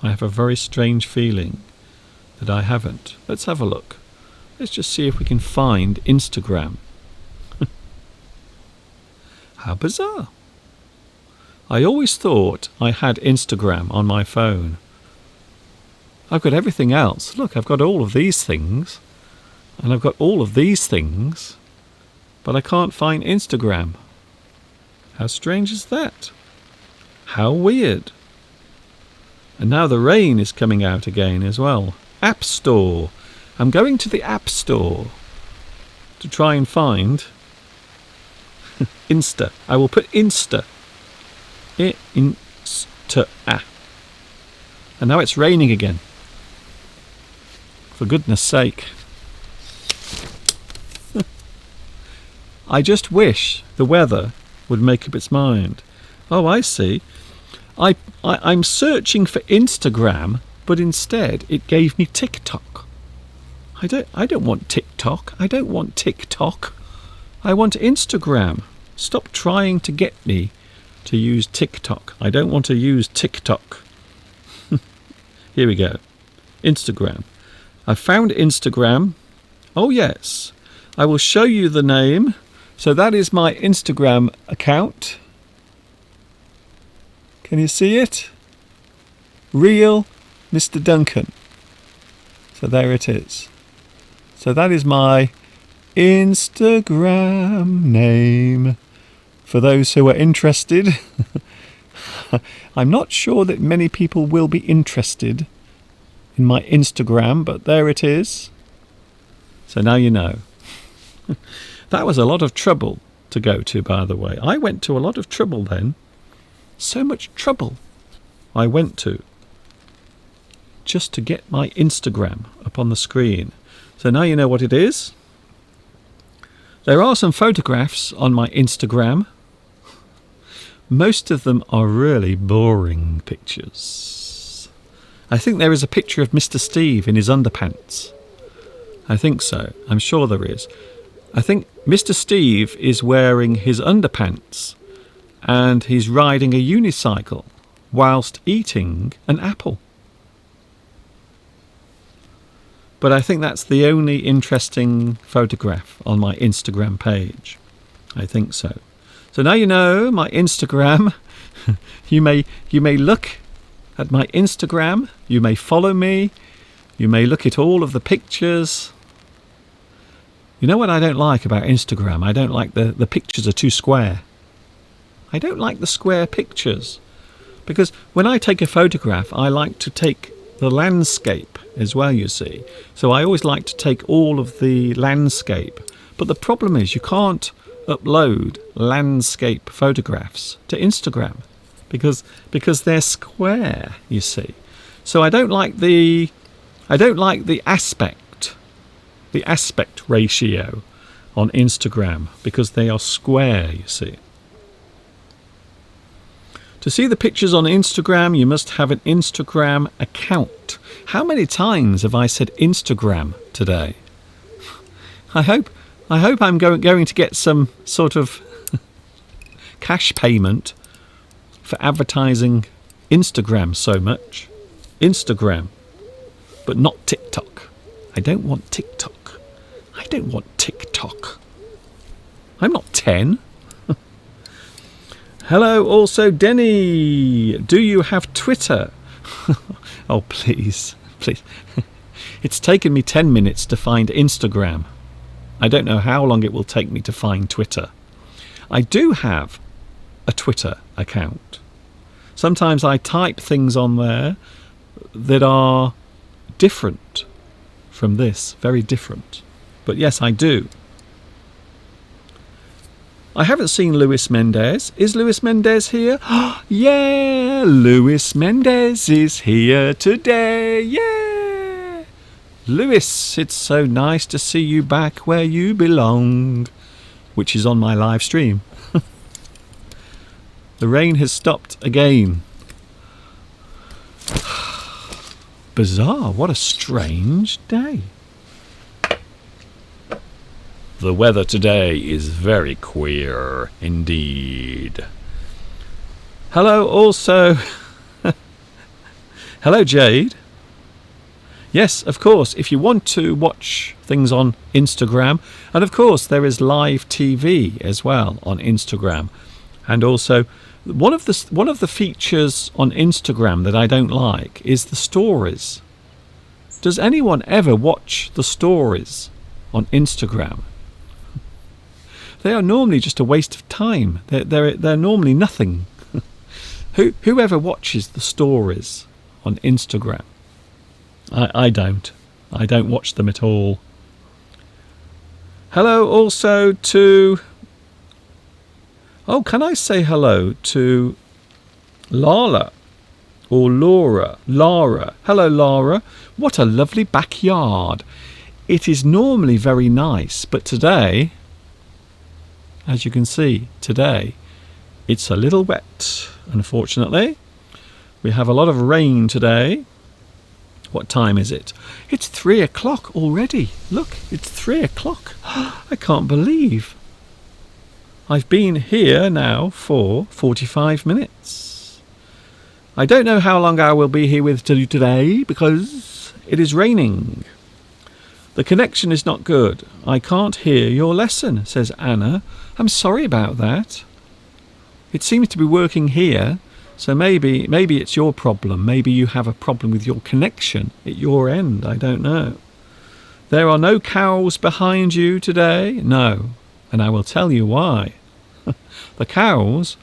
I have a very strange feeling that I haven't. Let's have a look. Let's just see if we can find Instagram. How bizarre. I always thought I had Instagram on my phone. I've got everything else. Look, I've got all of these things. And I've got all of these things. But I can't find Instagram. How strange is that? How weird. And now the rain is coming out again as well. App Store. I'm going to the App Store to try and find Insta. I will put Insta. Insta. And now it's raining again. For goodness sake. I just wish the weather would make up its mind. Oh, I see. I'm searching for Instagram, but instead it gave me TikTok. I don't want TikTok. I don't want TikTok. I want Instagram. Stop trying to get me to use TikTok. I don't want to use TikTok. Here we go. Instagram. I found Instagram. Oh yes. I will show you the name. So that is my Instagram account. Can you see it? Real Mr. Duncan. So there it is. So that is my Instagram name. For those who are interested. I'm not sure that many people will be interested in my Instagram, but there it is. So now you know. That was a lot of trouble to go to, by the way. I went to a lot of trouble then. So much trouble I went to just to get my Instagram up on the screen. So now you know what it is. There are some photographs on my Instagram. Most of them are really boring pictures. I think there is a picture of Mr. Steve in his underpants. I think so. I'm sure there is. I think Mr. Steve is wearing his underpants and he's riding a unicycle whilst eating an apple. But I think that's the only interesting photograph on my Instagram page. I think so. So now you know my Instagram. You may look at my Instagram. You may follow me. You may look at all of the pictures. You know what I don't like about Instagram? I don't like the pictures are too square. I don't like the square pictures. Because when I take a photograph, I like to take the landscape as well, you see. So I always like to take all of the landscape. But the problem is you can't upload landscape photographs to Instagram because they're square, you see. So I don't like the aspect ratio on Instagram because they are square, you see. To see the pictures on Instagram, you must have an Instagram account. How many times have I said Instagram today? I hope I'm going to get some sort of cash payment for advertising Instagram so much. Instagram, but not TikTok. I don't want TikTok. I don't want TikTok. I'm not 10. Hello, also Denny. Do you have Twitter? Oh, please. It's taken me 10 minutes to find Instagram. I don't know how long it will take me to find Twitter. I do have a Twitter account. Sometimes I type things on there that are different from this, very different. But yes, I do. I haven't seen Luis Mendez. Is Luis Mendez here? Yeah, Luis Mendez is here today. Yeah. Luis, it's so nice to see you back where you belong, which is on my live stream. The rain has stopped again. Bizarre, what a strange day. The weather today is very queer indeed. Hello also. Hello Jade. Yes, of course, if you want to watch things on Instagram, and of course there is live TV as well on Instagram. And also one of the features on Instagram that I don't like is the stories. Does anyone ever watch the stories on Instagram? They are normally just a waste of time. They're normally nothing. Whoever watches the stories on Instagram? I don't. I don't watch them at all. Hello also to... Oh, can I say hello to Lala or Laura? Lara. Hello, Lara. What a lovely backyard. It is normally very nice, but today... As you can see, today, it's a little wet, unfortunately. We have a lot of rain today. What time is it? It's 3 o'clock already. Look, it's 3 o'clock. I can't believe. I've been here now for 45 minutes. I don't know how long I will be here with you today because it is raining. The connection is not good. I can't hear your lesson, says Anna. I'm sorry about that. It seems to be working here, so maybe it's your problem. Maybe you have a problem with your connection at your end. I don't know. There are no cows behind you today? No. And I will tell you why. The cows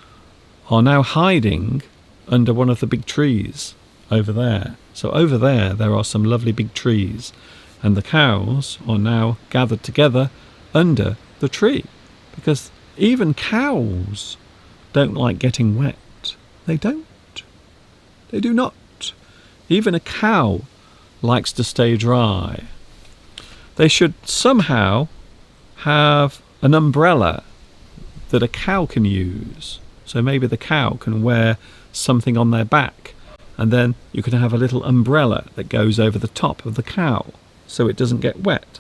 are now hiding under one of the big trees over there. So over there are some lovely big trees. And the cows are now gathered together under the tree. Because even cows don't like getting wet. They don't. They do not. Even a cow likes to stay dry. They should somehow have an umbrella that a cow can use. So maybe the cow can wear something on their back, and then you can have a little umbrella that goes over the top of the cow so it doesn't get wet.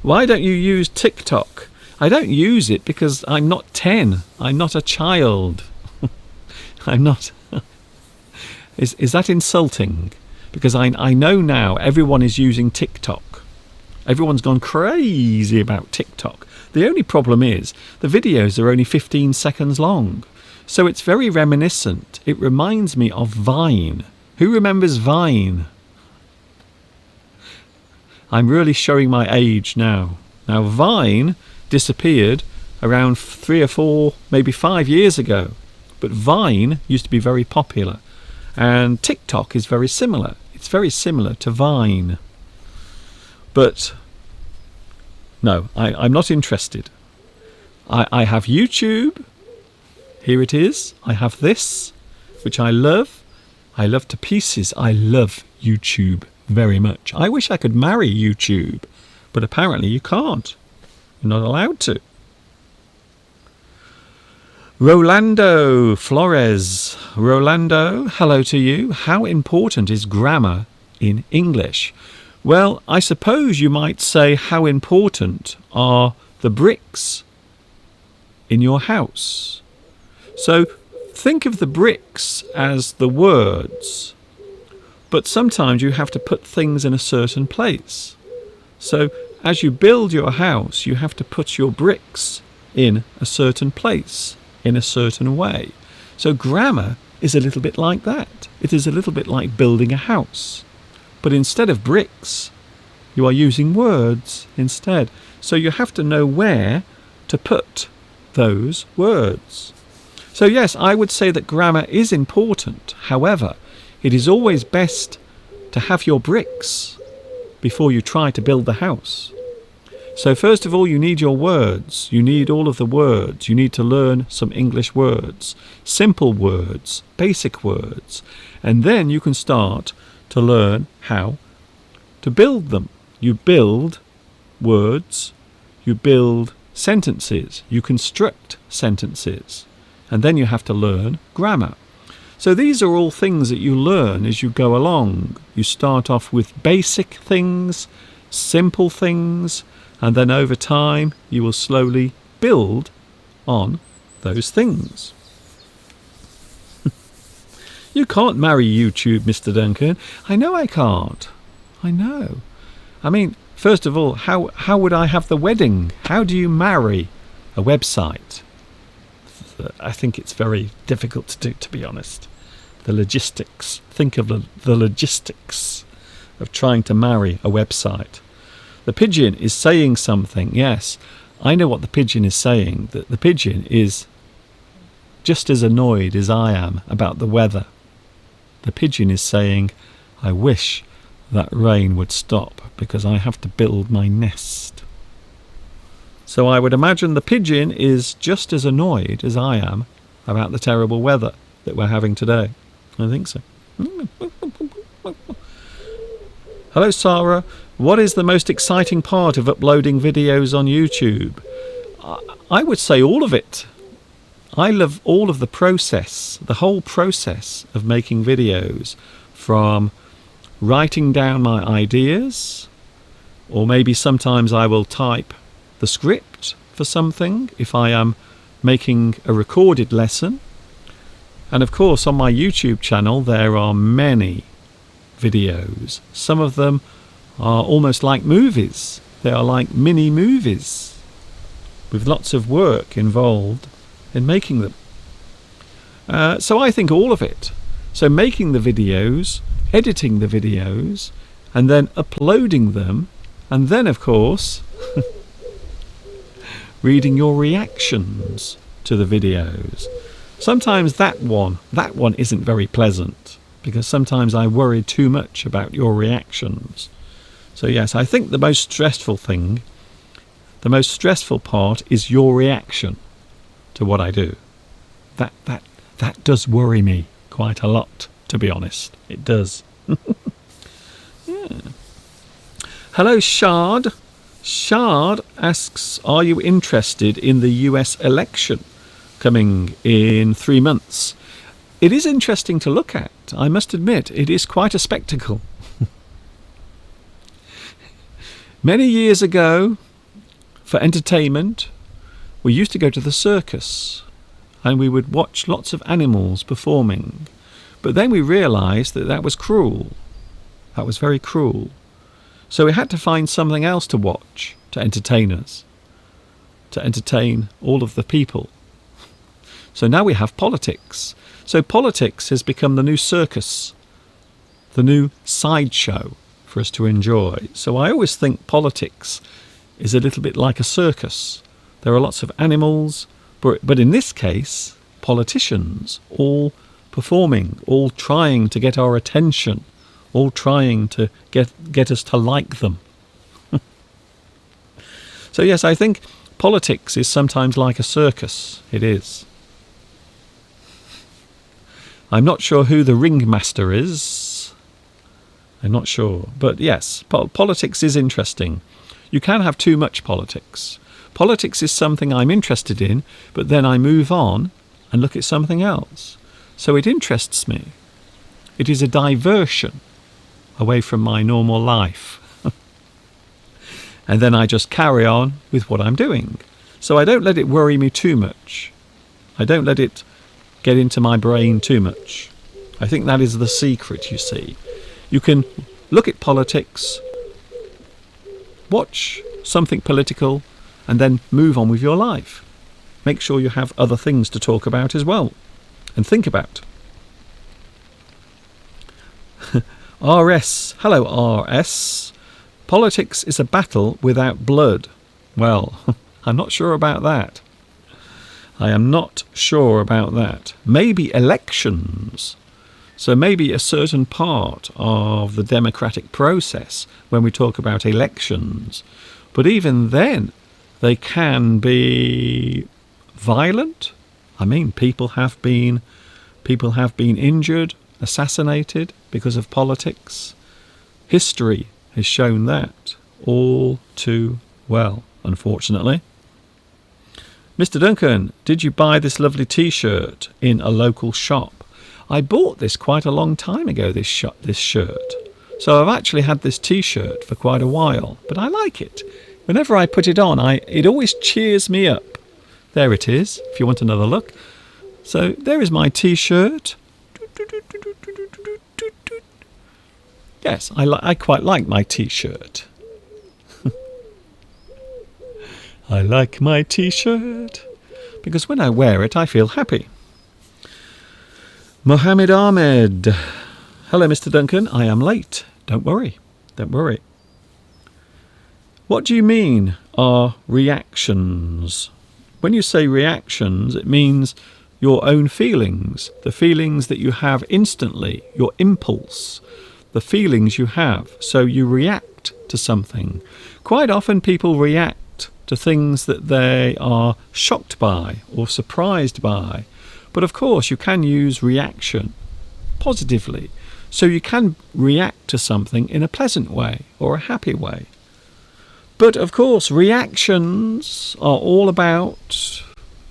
Why don't you use TikTok? I don't use it because I'm not 10. I'm not a child. I'm not. Is that insulting? Because I know now everyone is using TikTok. Everyone's gone crazy about TikTok. The only problem is the videos are only 15 seconds long. So it's very reminiscent. It reminds me of Vine. Who remembers Vine? I'm really showing my age now. Now Vine disappeared around 3 or 4, maybe 5 years ago. But Vine used to be very popular. And TikTok is very similar. It's very similar to Vine. But no, I'm not interested. I have YouTube. Here it is. I have this, which I love. I love to pieces. I love YouTube very much. I wish I could marry YouTube, but apparently you can't. You're not allowed to. Rolando Flores. Rolando, hello to you. How important is grammar in English? Well, I suppose you might say how important are the bricks in your house. So think of the bricks as the words, but sometimes you have to put things in a certain place. So as you build your house, you have to put your bricks in a certain place, in a certain way. So grammar is a little bit like that. It is a little bit like building a house. But instead of bricks, you are using words instead. So you have to know where to put those words. So yes, I would say that grammar is important. However, it is always best to have your bricks before you try to build the house. So first of all, you need your words. You need all of the words. You need to learn some English words, simple words, basic words. And then you can start to learn how to build them. You build words, you build sentences, you construct sentences, and then you have to learn grammar. So these are all things that you learn as you go along. You start off with basic things, simple things, and then over time you will slowly build on those things. You can't marry YouTube, Mr. Duncan. I know I can't. I know. I mean, first of all, how would I have the wedding? How do you marry a website? I think it's very difficult to do, to be honest. The logistics. Think of the logistics of trying to marry a website. The pigeon is saying something. Yes, I know what the pigeon is saying. That the pigeon is just as annoyed as I am about the weather. The pigeon is saying, I wish that rain would stop because I have to build my nest. So I would imagine the pigeon is just as annoyed as I am about the terrible weather that we're having today. I think so. Hello, Sarah. What is the most exciting part of uploading videos on YouTube? I would say all of it. I love all of the process, the whole process of making videos, from writing down my ideas, or maybe sometimes I will type the script for something if I am making a recorded lesson. And of course on my YouTube channel there are many videos. Some of them are almost like movies. They are like mini movies with lots of work involved in making them. So I think all of it. So making the videos, editing the videos, and then uploading them, and then of course reading your reactions to the videos. Sometimes that one isn't very pleasant, because sometimes I worry too much about your reactions. So yes, I think the most stressful part is your reaction to what I do. That does worry me quite a lot, to be honest. It does. Yeah. Hello, Shard. Shard asks, are you interested in the US election coming in 3 months? It is interesting to look at. I must admit, it is quite a spectacle. Many years ago, for entertainment, we used to go to the circus and we would watch lots of animals performing. But then we realised that that was cruel. That was very cruel. So we had to find something else to watch to entertain us, to entertain all of the people. So now we have politics. So politics has become the new circus, the new sideshow for us to enjoy. So I always think politics is a little bit like a circus. There are lots of animals, but in this case, politicians, all performing, all trying to get our attention, all trying to get us to like them. So yes, I think politics is sometimes like a circus. It is. I'm not sure who the ringmaster is. I'm not sure. But yes, politics is interesting. You can have too much politics. Politics is something I'm interested in, but then I move on and look at something else. So it interests me. It is a diversion away from my normal life. And then I just carry on with what I'm doing. So I don't let it worry me too much. I don't let it get into my brain too much. I think that is the secret, you see. You can look at politics, watch something political, and then move on with your life. Make sure you have other things to talk about as well and think about. RS. Hello, RS. Politics is a battle without blood. Well, I'm not sure about that. I am not sure about that. Maybe elections. So maybe a certain part of the democratic process when we talk about elections. But even then, they can be violent. I mean, people have been injured, assassinated because of politics. History has shown that all too well, unfortunately. Mr. Duncan, did you buy this lovely t-shirt in a local shop? I bought this quite a long time ago, this shirt. So I've actually had this t-shirt for quite a while, but I like it. Whenever I put it on, it always cheers me up. There it is, if you want another look. So there is my t-shirt. Yes, I quite like my t-shirt. I like my t-shirt because when I wear it, I feel happy. Mohammed Ahmed. Hello, Mr. Duncan. I am late. Don't worry. Don't worry. What do you mean are reactions? When you say reactions, it means your own feelings, the feelings that you have instantly, your impulse, the feelings you have. So you react to something. Quite often people react to things that they are shocked by or surprised by. But of course you can use reaction positively. So you can react to something in a pleasant way or a happy way. But of course reactions are all about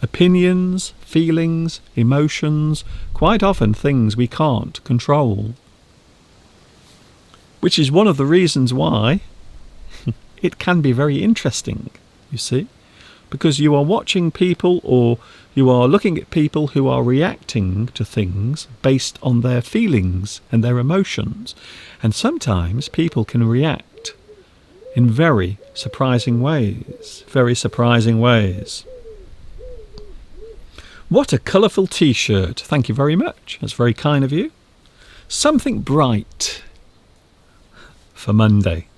opinions, feelings, emotions, quite often things we can't control. Which is one of the reasons why it can be very interesting, you see. because you are watching people, or you are looking at people who are reacting to things based on their feelings and their emotions. And sometimes people can react in very surprising ways. Very surprising ways. What a colourful t-shirt. Thank you very much. That's very kind of you. Something bright for Monday.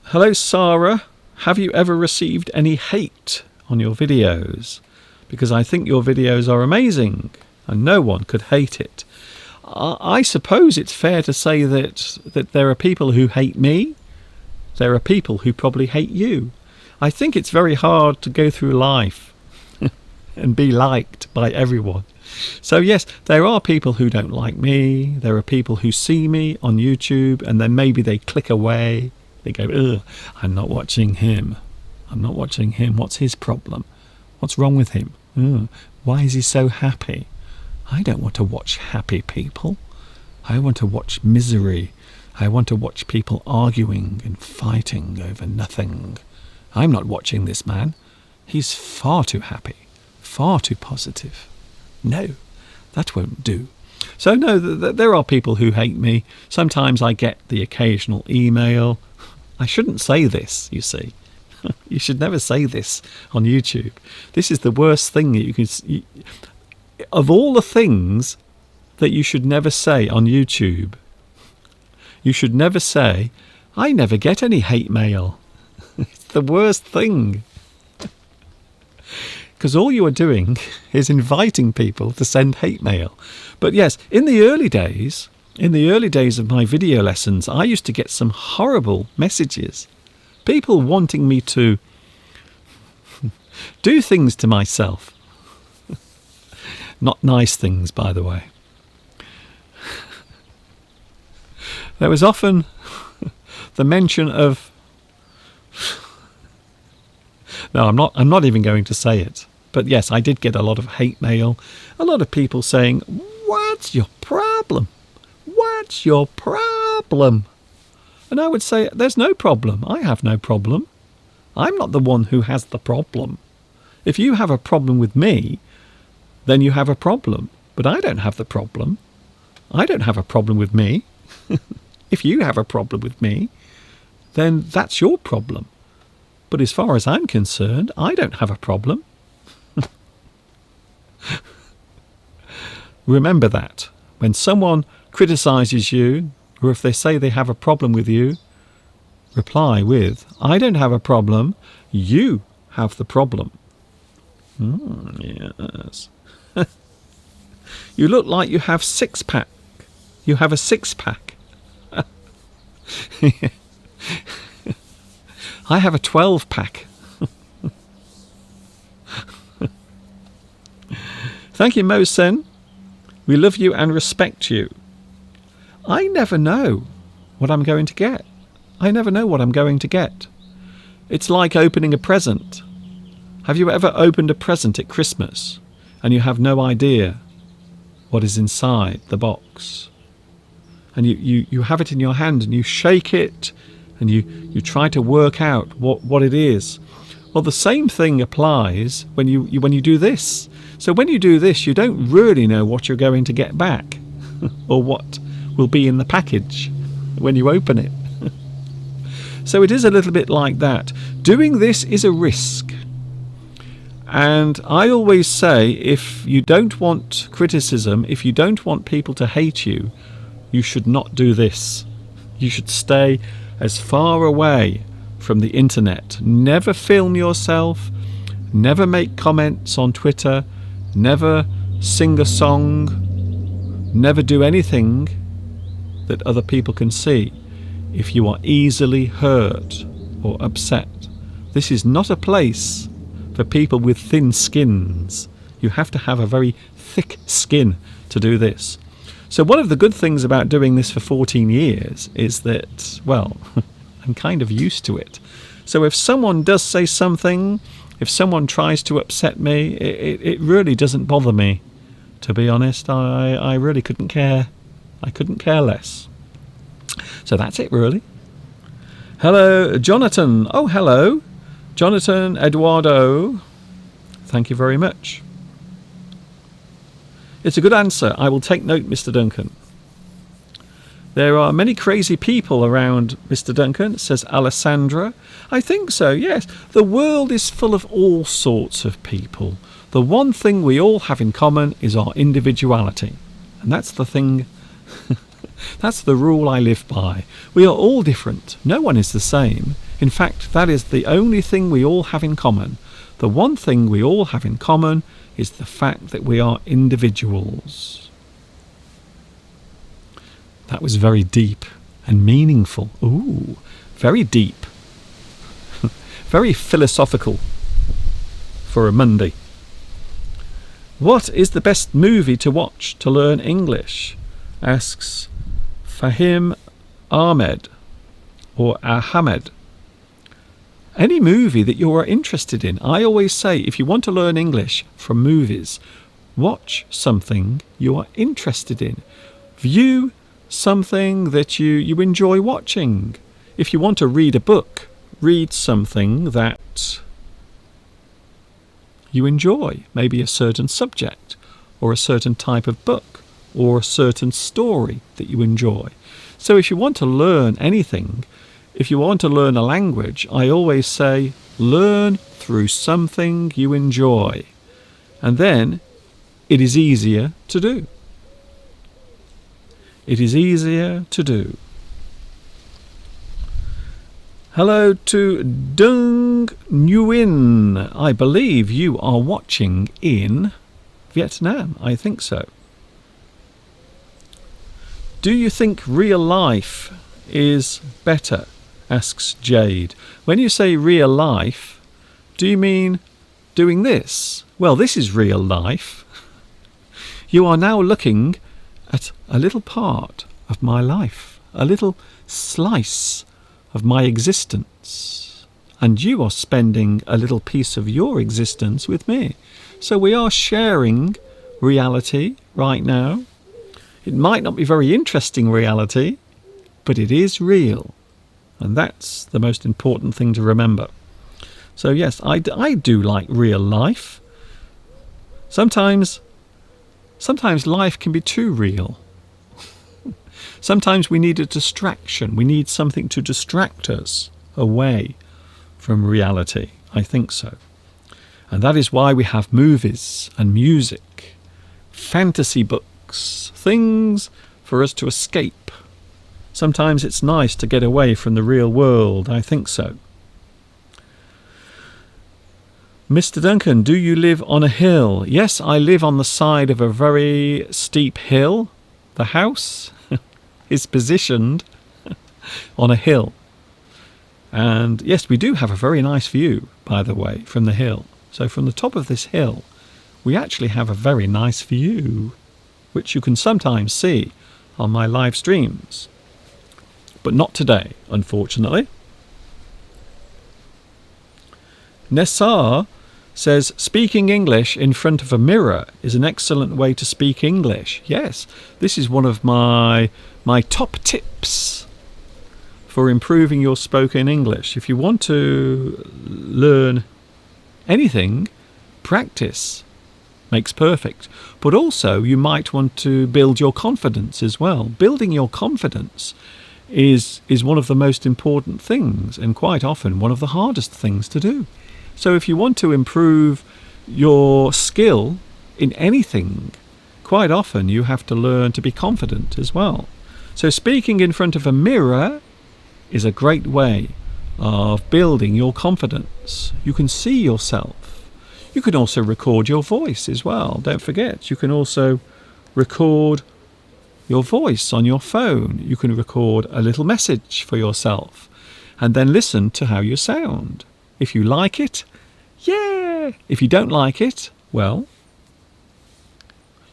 Hello, Sarah. Have you ever received any hate on your videos? Because I think your videos are amazing and no one could hate it. I suppose it's fair to say that there are people who hate me. There are people who probably hate you. I think it's very hard to go through life and be liked by everyone. So yes, there are people who don't like me. There are people who see me on YouTube and then maybe they click away. They go, ugh, I'm not watching him. I'm not watching him. What's his problem? What's wrong with him? Ugh, why is he so happy? I don't want to watch happy people. I want to watch misery. I want to watch people arguing and fighting over nothing. I'm not watching this man. He's far too happy, far too positive. No, that won't do. So no, there are people who hate me. Sometimes I get the occasional email. I shouldn't say this, you see. You should never say this on YouTube. This is the worst thing that you can... Of all the things that you should never say on YouTube, you should never say, I never get any hate mail. It's the worst thing. Because all you are doing is inviting people to send hate mail. But yes, in the early days of my video lessons, I used to get some horrible messages. People wanting me to do things to myself. Not nice things, by the way. There was often the mention of... No, I'm not even going to say it. But yes, I did get a lot of hate mail. A lot of people saying, what's your problem? What's your problem? And I would say, there's no problem. I have no problem. I'm not the one who has the problem. If you have a problem with me, then you have a problem. But I don't have the problem. I don't have a problem with me. If you have a problem with me, then that's your problem. But as far as I'm concerned, I don't have a problem. Remember that. When someone criticizes you, or if they say they have a problem with you, reply with, I don't have a problem, you have the problem. Yes. You look like you have six-pack. You have a six-pack. I have a 12-pack. Thank you, Mosen. We love you and respect you. I never know what I'm going to get. I never know what I'm going to get. It's like opening a present. Have you ever opened a present at Christmas and you have no idea what is inside the box? And you have it in your hand and you shake it and you try to work out what it is. Well, the same thing applies when you do this. So when you do this, you don't really know what you're going to get back or what will be in the package when you open it. So it is a little bit like that. Doing this is a risk. And I always say, if you don't want criticism, if you don't want people to hate you, you should not do this. You should stay as far away from the internet. Never film yourself. Never make comments on Twitter. Never sing a song. Never do anything that other people can see if you are easily hurt or upset. This is not a place for people with thin skins. You have to have a very thick skin to do this. So one of the good things about doing this for 14 years is that, well, I'm kind of used to it. So if someone does say something, if someone tries to upset me, it really doesn't bother me. To be honest, I really couldn't care. I couldn't care less. So that's it, really. Hello, Jonathan. Oh, hello. Jonathan Eduardo. Thank you very much. It's a good answer. I will take note, Mr. Duncan. There are many crazy people around, Mr. Duncan, says Alessandra. I think so, yes. The world is full of all sorts of people. The one thing we all have in common is our individuality. And that's the thing, that's the rule I live by. We are all different. No one is the same. In fact, that is the only thing we all have in common. The one thing we all have in common is the fact that we are individuals. That was very deep and meaningful. Ooh, very deep. Very philosophical for a Monday. What is the best movie to watch to learn English? Asks Fahim Ahmed or Ahmed. Any movie that you are interested in. I always say if you want to learn English from movies, watch something you are interested in. View something that you enjoy watching. If you want to read a book, read something that you enjoy, maybe a certain subject or a certain type of book or a certain story that you enjoy. So if you want to learn anything, if you want to learn a language, I always say learn through something you enjoy, and then it is easier to do. It is easier to do. Hello to Dung Nguyen. I believe you are watching in Vietnam. I think so. Do you think real life is better? Asks Jade. When you say real life, do you mean doing this? Well, this is real life. You are now looking at a little part of my life, a little slice of my existence, and you are spending a little piece of your existence with me. So we are sharing reality right now. It might not be very interesting reality, but it is real, and that's the most important thing to remember. So yes, I do like real life. Sometimes life can be too real. Sometimes we need a distraction. We need something to distract us away from reality. I think so. And that is why we have movies and music, fantasy books, things for us to escape. Sometimes it's nice to get away from the real world. I think so. Mr. Duncan, do you live on a hill? Yes, I live on the side of a very steep hill. The house is positioned on a hill. And yes, we do have a very nice view, by the way, from the hill. So from the top of this hill, we actually have a very nice view, which you can sometimes see on my live streams. But not today, unfortunately. Nessar says, speaking English in front of a mirror is an excellent way to speak English. Yes, this is one of my top tips for improving your spoken English. If you want to learn anything, practice makes perfect. But also you might want to build your confidence as well. Building your confidence is one of the most important things, and quite often one of the hardest things to do. So if you want to improve your skill in anything, quite often you have to learn to be confident as well. So speaking in front of a mirror is a great way of building your confidence. You can see yourself. You can also record your voice as well. Don't forget, you can also record your voice on your phone. You can record a little message for yourself and then listen to how you sound. If you like it, yeah. If you don't like it, well,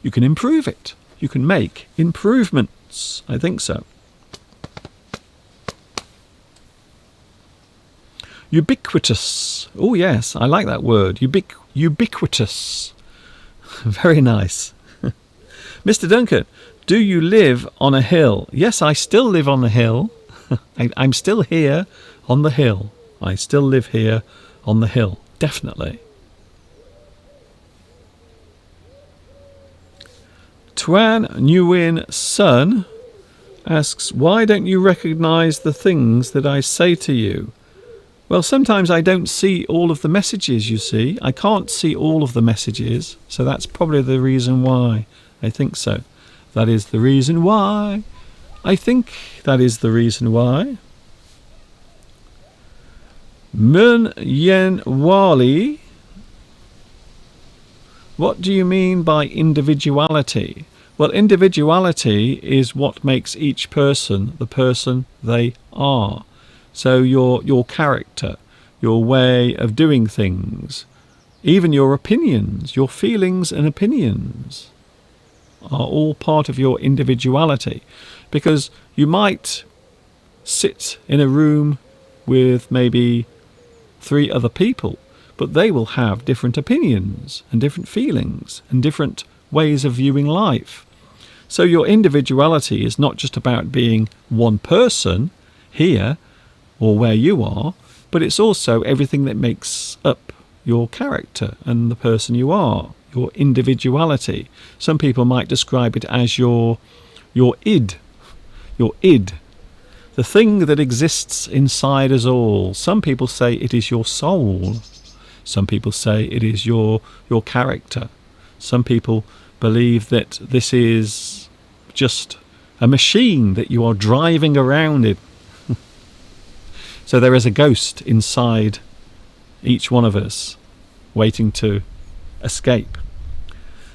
you can improve it. You can make improvements. I think so. Ubiquitous. Oh, yes, I like that word. Ubiquitous. Very nice. Mr. Duncan, do you live on a hill? Yes, I still live on the hill. I'm still here on the hill. I still live here on the hill, definitely. Tuan Nguyen Sun asks, why don't you recognise the things that I say to you? Well, sometimes I don't see all of the messages, you see. I can't see all of the messages, so that's probably the reason why. I think so. That is the reason why. I think that is the reason why. Mun Yen Wali, what do you mean by individuality? Well, individuality is what makes each person the person they are. So your character, your way of doing things, even your opinions, your feelings and opinions are all part of your individuality. Because you might sit in a room with maybe 3 other people, but they will have different opinions and different feelings and different ways of viewing life. So your individuality is not just about being one person here or where you are, but it's also everything that makes up your character and the person you are, your individuality. Some people might describe it as your id, the thing that exists inside us all. Some people say it is your soul. Some people say it is your character. Some people believe that this is just a machine that you are driving around in. So there is a ghost inside each one of us waiting to escape.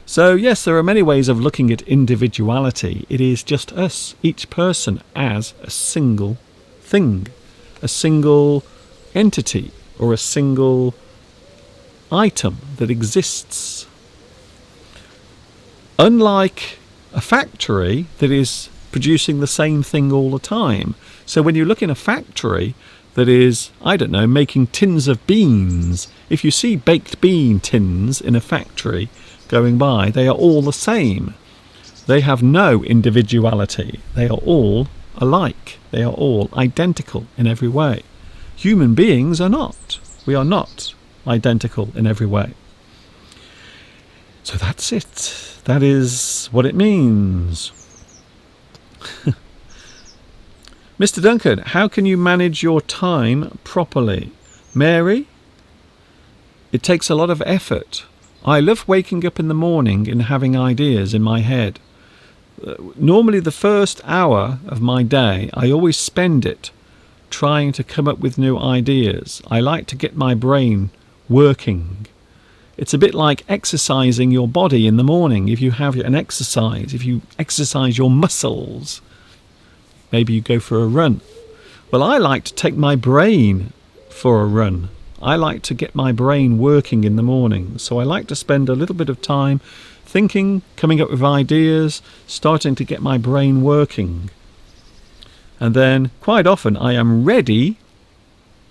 So yes, there are many ways of looking at individuality. It is just us, each person, as a single thing, a single entity, or a single item that exists. Unlike a factory that is producing the same thing all the time. So when you look in a factory that is, I don't know, making tins of beans, if you see baked bean tins in a factory going by, they are all the same. They have no individuality. They are all alike. They are all identical in every way. Human beings are not. We are not identical in every way. So that's it. That is what it means. Mr. Duncan, how can you manage your time properly? Mary, it takes a lot of effort. I love waking up in the morning and having ideas in my head. Normally the first hour of my day, I always spend it trying to come up with new ideas. I like to get my brain working. It's a bit like exercising your body in the morning. If you have an exercise, if you exercise your muscles, maybe you go for a run. Well, I like to take my brain for a run. I like to get my brain working in the morning. So I like to spend a little bit of time thinking, coming up with ideas, starting to get my brain working. And then quite often I am ready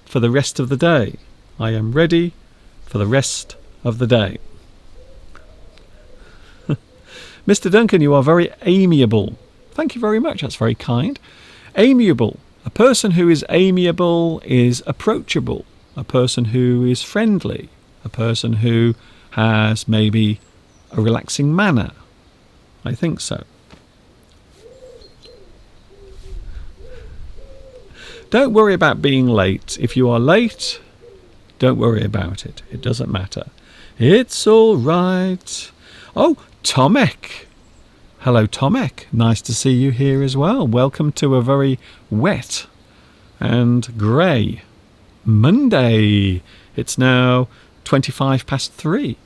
for the rest of the day. I am ready for the rest of the day. Mr. Duncan, you are very amiable. Thank you very much. That's very kind. Amiable. A person who is amiable is approachable. A person who is friendly. A person who has maybe a relaxing manner. I think so. Don't worry about being late. If you are late, don't worry about it. It doesn't matter. It's all right. Oh, Tomek. Hello, Tomek. Nice to see you here as well. Welcome to a very wet and grey Monday. It's now 3:25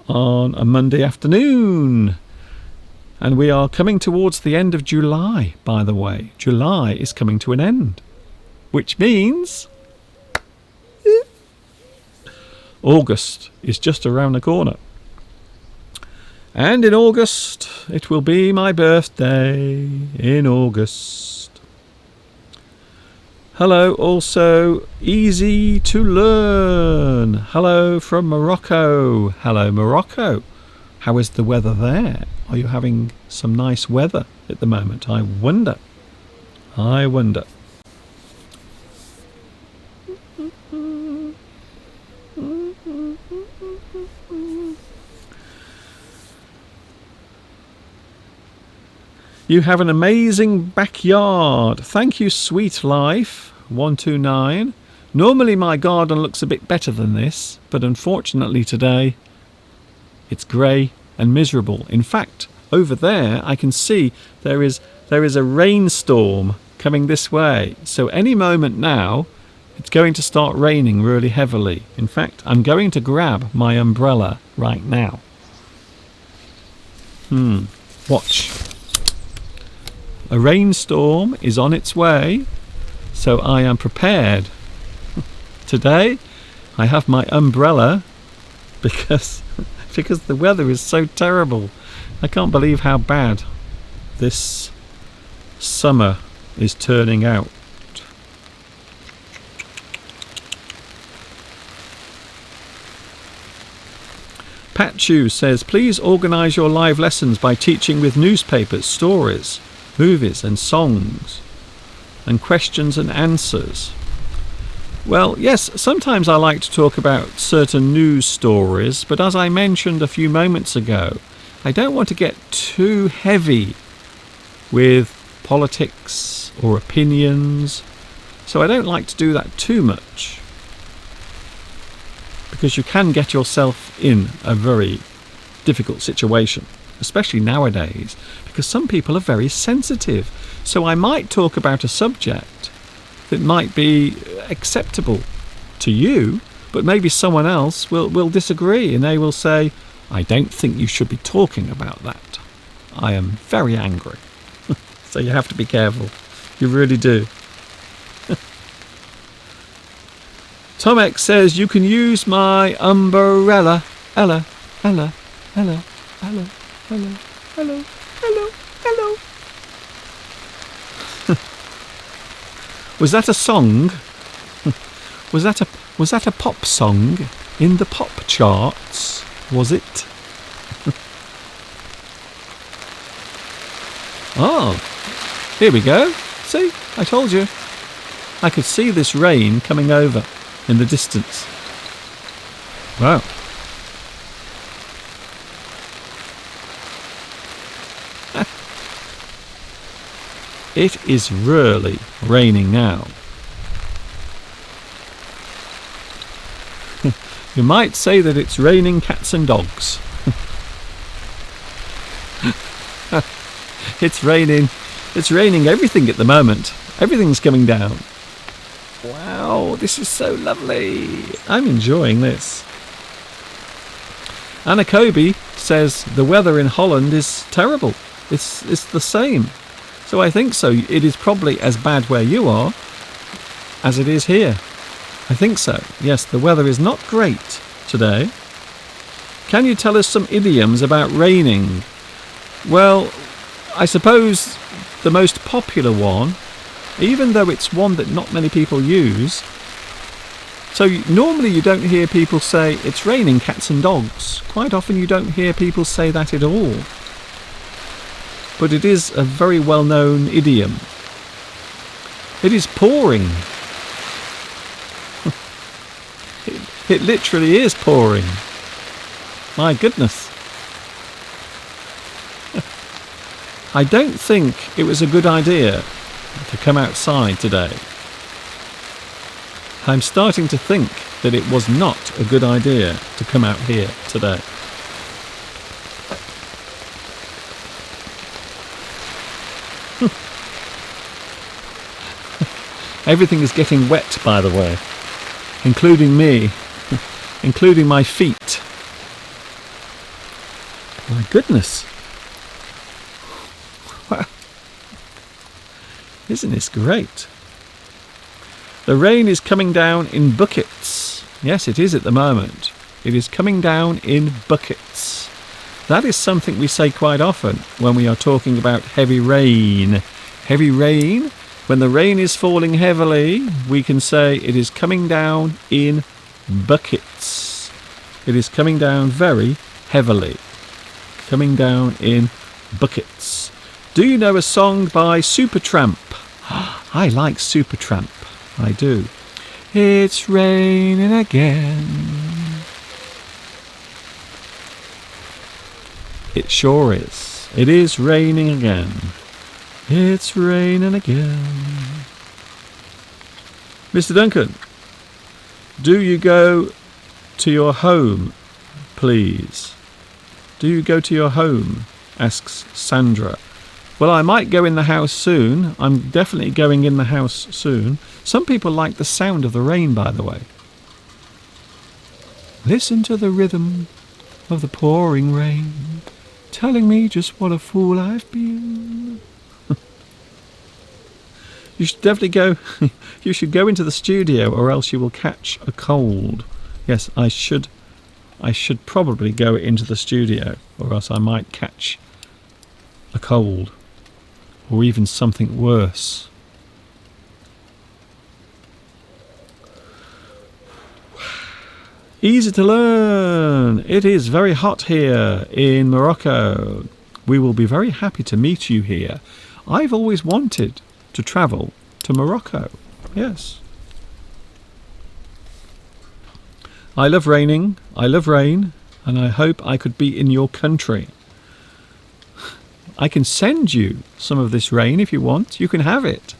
on a Monday afternoon. And we are coming towards the end of July, by the way. July is coming to an end. Which means August is just around the corner. And in August, it will be my birthday in August. Hello, also Easy to Learn. Hello from Morocco. Hello, Morocco. How is the weather there? Are you having some nice weather at the moment? I wonder. You have an amazing backyard. Thank you, Sweet Life 129. Normally my garden looks a bit better than this, but unfortunately today it's grey and miserable. In fact, over there I can see there is a rainstorm coming this way. So any moment now it's going to start raining really heavily. In fact, I'm going to grab my umbrella right now. Watch. A rainstorm is on its way, so I am prepared. Today I have my umbrella because the weather is so terrible. I can't believe how bad this summer is turning out. Pat Chu says, please organise your live lessons by teaching with newspapers, stories, movies and songs and questions and answers. Well, yes, sometimes I like to talk about certain news stories, but as I mentioned a few moments ago, I don't want to get too heavy with politics or opinions, so I don't like to do that too much, because you can get yourself in a very difficult situation, especially nowadays, because some people are very sensitive. So I might talk about a subject that might be acceptable to you, but maybe someone else will disagree, and they will say, I don't think you should be talking about that. I am very angry. So you have to be careful. You really do. Tom X says, you can use my umbrella. Ella, Ella, Ella, Ella, Ella, hello, hello, hello. Was that a song? Was that a pop song in the pop charts? Was it? Oh, here we go. See, I told you. I could see this rain coming over in the distance. Wow. It is really raining now. You might say that it's raining cats and dogs. It's raining everything at the moment. Everything's coming down. Wow, this is so lovely. I'm enjoying this. Anna Kobe says the weather in Holland is terrible. It's the same. So I think so. It is probably as bad where you are as it is here. I think so. Yes, the weather is not great today. Can you tell us some idioms about raining? Well, I suppose the most popular one, even though it's one that not many people use. So normally you don't hear people say it's raining cats and dogs. Quite often you don't hear people say that at all. But it is a very well-known idiom. It is pouring. It literally is pouring. My goodness. I don't think it was a good idea to come outside today. I'm starting to think that it was not a good idea to come out here today. Everything is getting wet, by the way, including me, including my feet. My goodness. Wow. Isn't this great? The rain is coming down in buckets. Yes, it is at the moment. It is coming down in buckets. That is something we say quite often when we are talking about heavy rain. Heavy rain. When the rain is falling heavily, we can say it is coming down in buckets. It is coming down very heavily. Coming down in buckets. Do you know a song by Supertramp? I like Supertramp. I do. It's raining again. It sure is. It is raining again. It's raining again. Mr. Duncan, do you go to your home, please? Do you go to your home? Asks Sandra. Well, I might go in the house soon. I'm definitely going in the house soon. Some people like the sound of the rain, by the way. Listen to the rhythm of the pouring rain, telling me just what a fool I've been. You should definitely go. You should go into the studio, or else you will catch a cold. Yes, I should probably go into the studio, or else I might catch a cold, or even something worse. Easy to learn. It is very hot here in Morocco. We will be very happy to meet you here. I've always wanted to travel to Morocco. Yes. I love raining. I love rain. And I hope I could be in your country. I can send you some of this rain if you want. You can have it.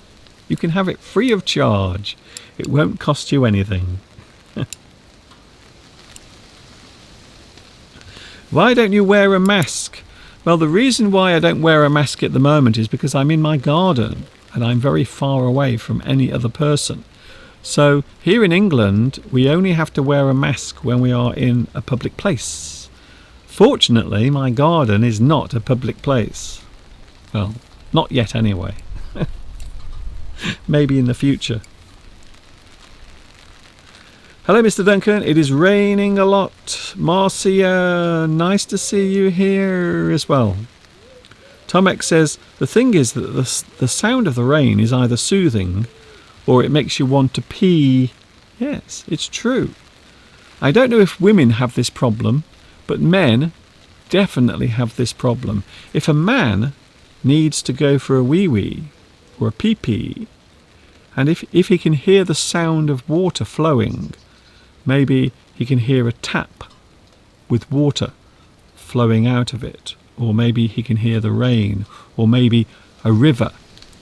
You can have it free of charge. It won't cost you anything. Why don't you wear a mask? Well, the reason why I don't wear a mask at the moment is because I'm in my garden and I'm very far away from any other person. So here in England, we only have to wear a mask when we are in a public place. Fortunately, my garden is not a public place. Well, not yet anyway. Maybe in the future. Hello, Mr. Duncan. It is raining a lot. Marcia, nice to see you here as well. Tomek says, the thing is that the sound of the rain is either soothing or it makes you want to pee. Yes, it's true. I don't know if women have this problem, but men definitely have this problem. If a man needs to go for a wee-wee or a pee-pee, and if he can hear the sound of water flowing, maybe he can hear a tap with water flowing out of it, or maybe he can hear the rain, or maybe a river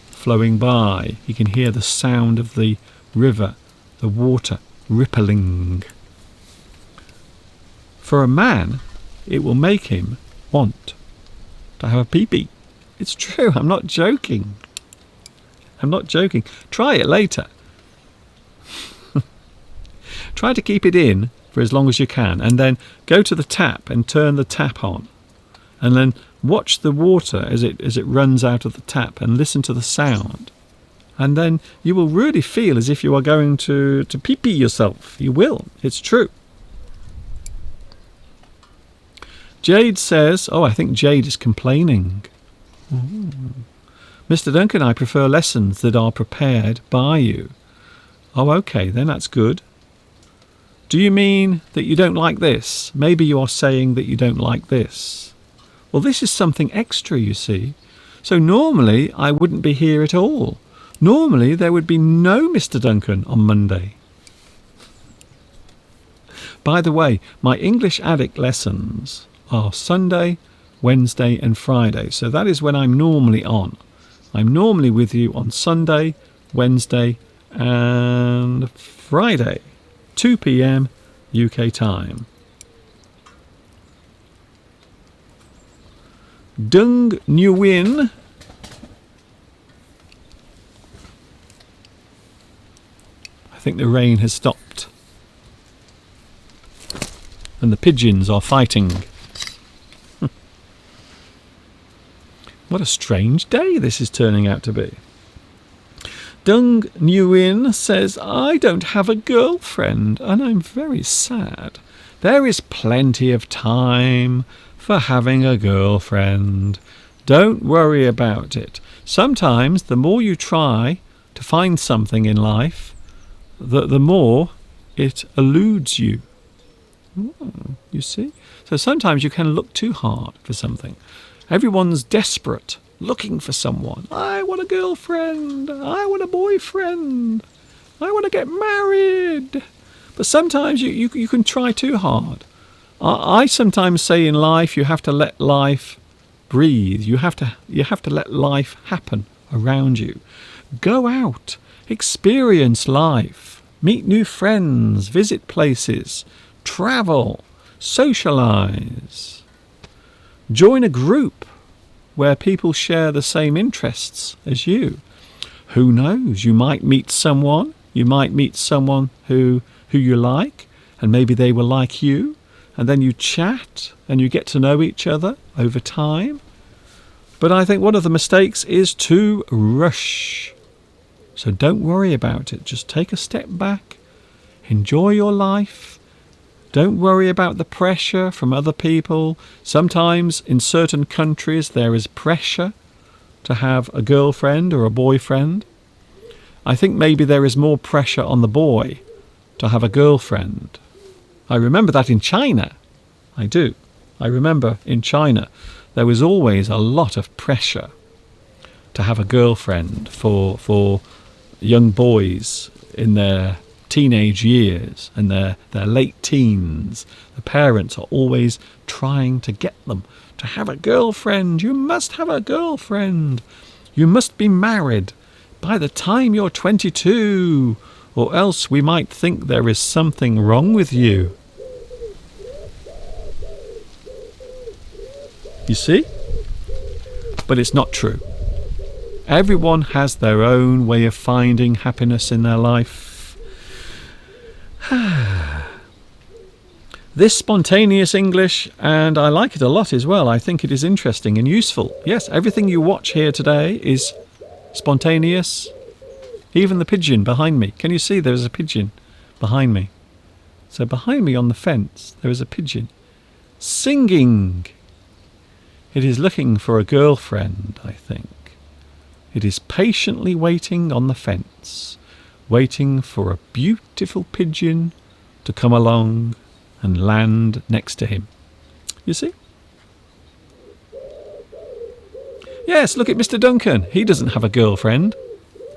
flowing by. He can hear the sound of the river, the water rippling. For a man, it will make him want to have a pee-pee. It's true, I'm not joking. I'm not joking. Try it later. Try to keep it in for as long as you can, and then go to the tap and turn the tap on, and then watch the water as it runs out of the tap and listen to the sound, and then you will really feel as if you are going to pee-pee yourself. You will. It's true. Jade says, oh, I think Jade is complaining. Ooh. Mr. Duncan, I prefer lessons that are prepared by you. Oh, okay, then that's good. Do you mean that you don't like this? Maybe you are saying that you don't like this. Well, this is something extra, you see. So normally I wouldn't be here at all. Normally there would be no Mr. Duncan on Monday. By the way, my English Addict lessons are Sunday, Wednesday and Friday. So that is when I'm normally on. I'm normally with you on Sunday, Wednesday and Friday, 2 p.m. UK time. Dung Nguyen. I think the rain has stopped. And the pigeons are fighting. What a strange day this is turning out to be. Dung Nguyen says, I don't have a girlfriend and I'm very sad. There is plenty of time for having a girlfriend. Don't worry about it. Sometimes the more you try to find something in life, the more it eludes you. You see? So sometimes you can look too hard for something. Everyone's desperate, looking for someone. I want a girlfriend. I want a boyfriend. I want to get married. But sometimes you can try too hard. I sometimes say in life you have to let life breathe. You have to let life happen around you. Go out, experience life, meet new friends, visit places, travel, socialize. Join a group where people share the same interests as you. Who knows? You might meet someone. You might meet someone who you like, and maybe they will like you. And then you chat and you get to know each other over time. But I think one of the mistakes is to rush. So don't worry about it. Just take a step back. Enjoy your life. Don't worry about the pressure from other people. Sometimes in certain countries there is pressure to have a girlfriend or a boyfriend. I think maybe there is more pressure on the boy to have a girlfriend. I remember that in China. I do. I remember in China there was always a lot of pressure to have a girlfriend for young boys in their teenage years and their late teens. The parents are always trying to get them to have a girlfriend. You must have a girlfriend. You must be married by the time you're 22, or else we might think there is something wrong with you. You see? But it's not true. Everyone has their own way of finding happiness in their life. This spontaneous English, and I like it a lot as well. I think it is interesting and useful. Yes, everything you watch here today is spontaneous. Even the pigeon behind me. Can you see there is a pigeon behind me? So behind me on the fence there is a pigeon singing. It is looking for a girlfriend, I think. It is patiently waiting on the fence, waiting for a beautiful pigeon to come along and land next to him. You see? Yes, look at Mr. Duncan. He doesn't have a girlfriend,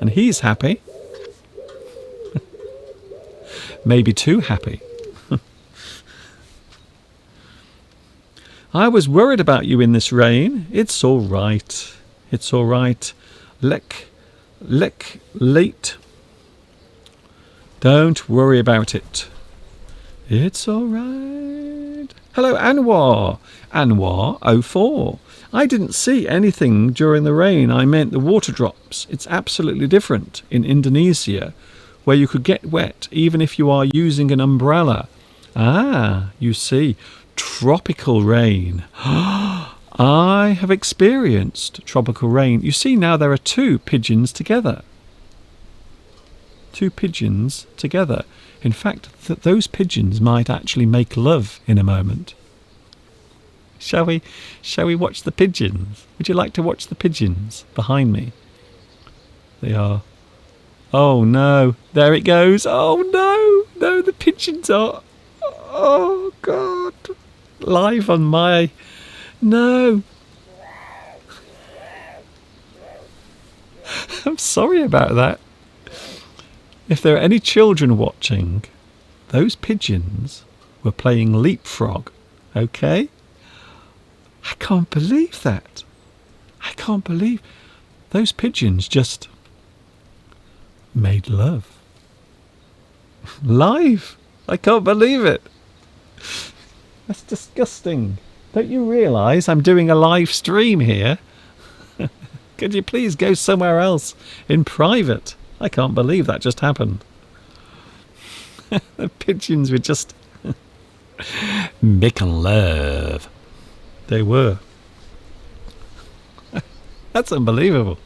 and he's happy. Maybe too happy. I was worried about you in this rain. It's all right. It's all right. Lick, late. Don't worry about it. It's all right. Hello, Anwar. Anwar04. I didn't see anything during the rain. I meant the water drops. It's absolutely different in Indonesia, where you could get wet even if you are using an umbrella. Ah, you see. Tropical rain. I have experienced tropical rain. You see, now there are two pigeons together. Two pigeons together. In fact, those pigeons might actually make love in a moment. Shall we watch the pigeons? Would you like to watch the pigeons behind me? They are... Oh no, there it goes. Oh no, the pigeons are... Oh God. Live on my... No. I'm sorry about that. If there are any children watching, those pigeons were playing leapfrog, okay? I can't believe that. I can't believe those pigeons just made love. Live. I can't believe it. That's disgusting. Don't you realise I'm doing a live stream here? Could you please go somewhere else in private? I can't believe that just happened. The pigeons were just making love. They were. That's unbelievable.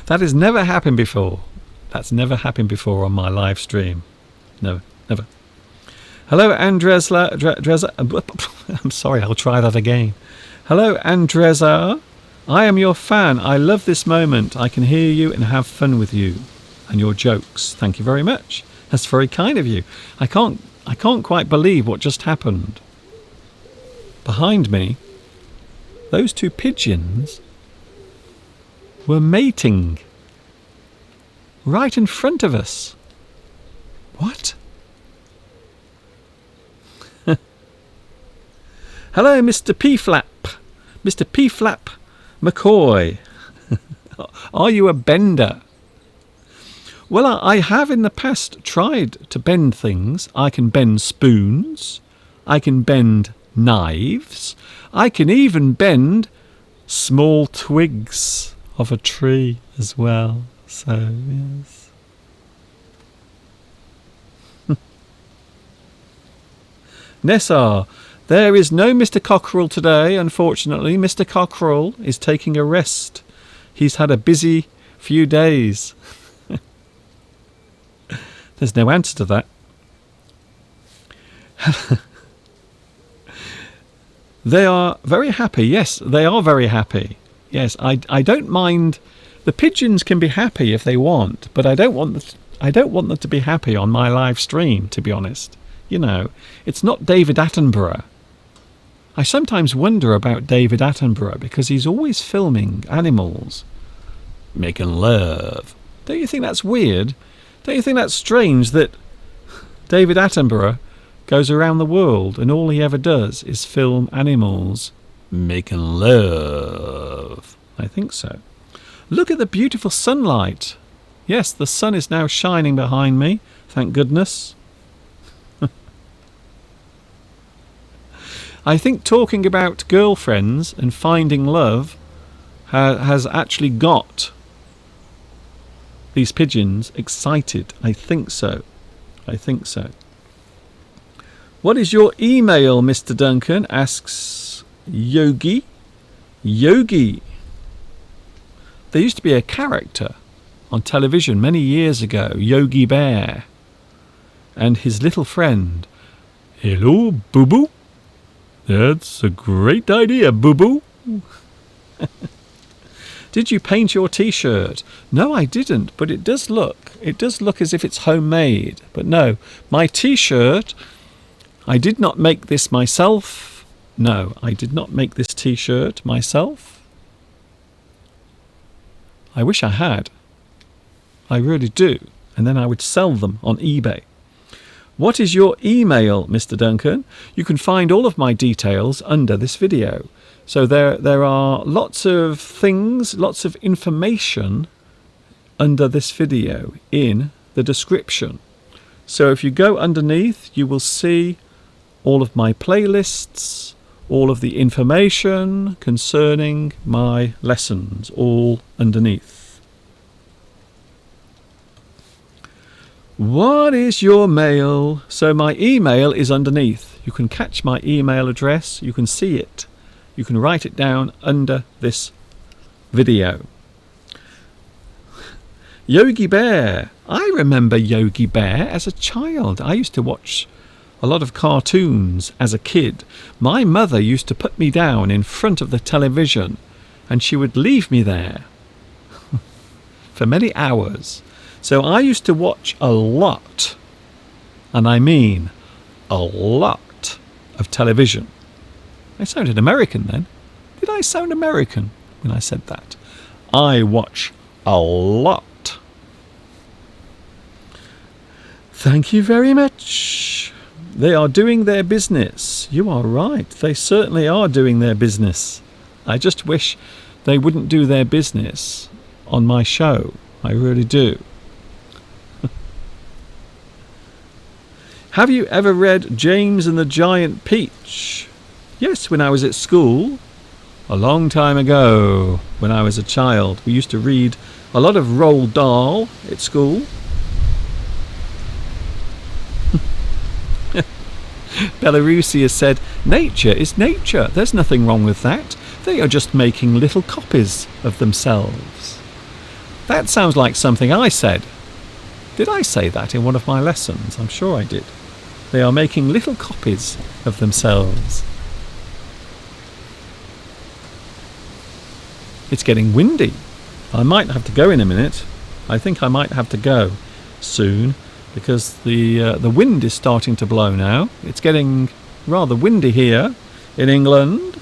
That has never happened before. That's never happened before on my live stream. No, never. Hello, Andresa. I'm sorry, I'll try that again. Hello, Andresa. I am your fan. I love this moment. I can hear you and have fun with you and your jokes. Thank you very much. That's very kind of you. I can't quite believe what just happened. Behind me, those two pigeons were mating right in front of us. What? Hello, Mr. P-Flap. Mr. P-Flap McCoy. Are you a bender? Well, I have in the past tried to bend things. I can bend spoons. I can bend knives. I can even bend small twigs of a tree as well. So, yes. Nessar, there is no Mr. Cockerell today, unfortunately. Mr. Cockerell is taking a rest. He's had a busy few days. There's no answer to that. They are very happy. Yes, they are very happy. Yes, I don't mind. The pigeons can be happy if they want, but I don't want them to be happy on my live stream, to be honest. You know, it's not David Attenborough. I sometimes wonder about David Attenborough because he's always filming animals making love. Don't you think that's weird? Don't you think that's strange that David Attenborough goes around the world and all he ever does is film animals making love? I think so. Look at the beautiful sunlight. Yes, the sun is now shining behind me. Thank goodness. I think talking about girlfriends and finding love has actually got these pigeons excited. I think so. I think so. What is your email, Mr. Duncan? Asks Yogi. Yogi. There used to be a character on television many years ago, Yogi Bear, and his little friend. Hello, Boo Boo. That's a great idea, Boo Boo. Did you paint your t-shirt? No, I didn't, but it does look as if it's homemade. But no, my t-shirt, I did not make this myself. No, I did not make this t-shirt myself. I wish I had. I really do. And then I would sell them on eBay. What is your email, Mr. Duncan? You can find all of my details under this video. So there are lots of things, lots of information under this video in the description. So if you go underneath, you will see all of my playlists, all of the information concerning my lessons, all underneath. What is your mail? So my email is underneath. You can catch my email address. You can see it. You can write it down under this video. Yogi Bear. I remember Yogi Bear as a child. I used to watch a lot of cartoons as a kid. My mother used to put me down in front of the television and she would leave me there for many hours. So I used to watch a lot, and I mean a lot, of television. I sounded American then. Did I sound American when I said that? I watch a lot. Thank you very much. They are doing their business. You are right. They certainly are doing their business. I just wish they wouldn't do their business on my show. I really do. Have you ever read James and the Giant Peach? Yes, when I was at school. A long time ago, when I was a child. We used to read a lot of Roald Dahl at school. Belarusia said, nature is nature. There's nothing wrong with that. They are just making little copies of themselves. That sounds like something I said. Did I say that in one of my lessons? I'm sure I did. They are making little copies of themselves. It's getting windy. I might have to go in a minute. I think I might have to go soon because the wind is starting to blow now. It's getting rather windy here in England.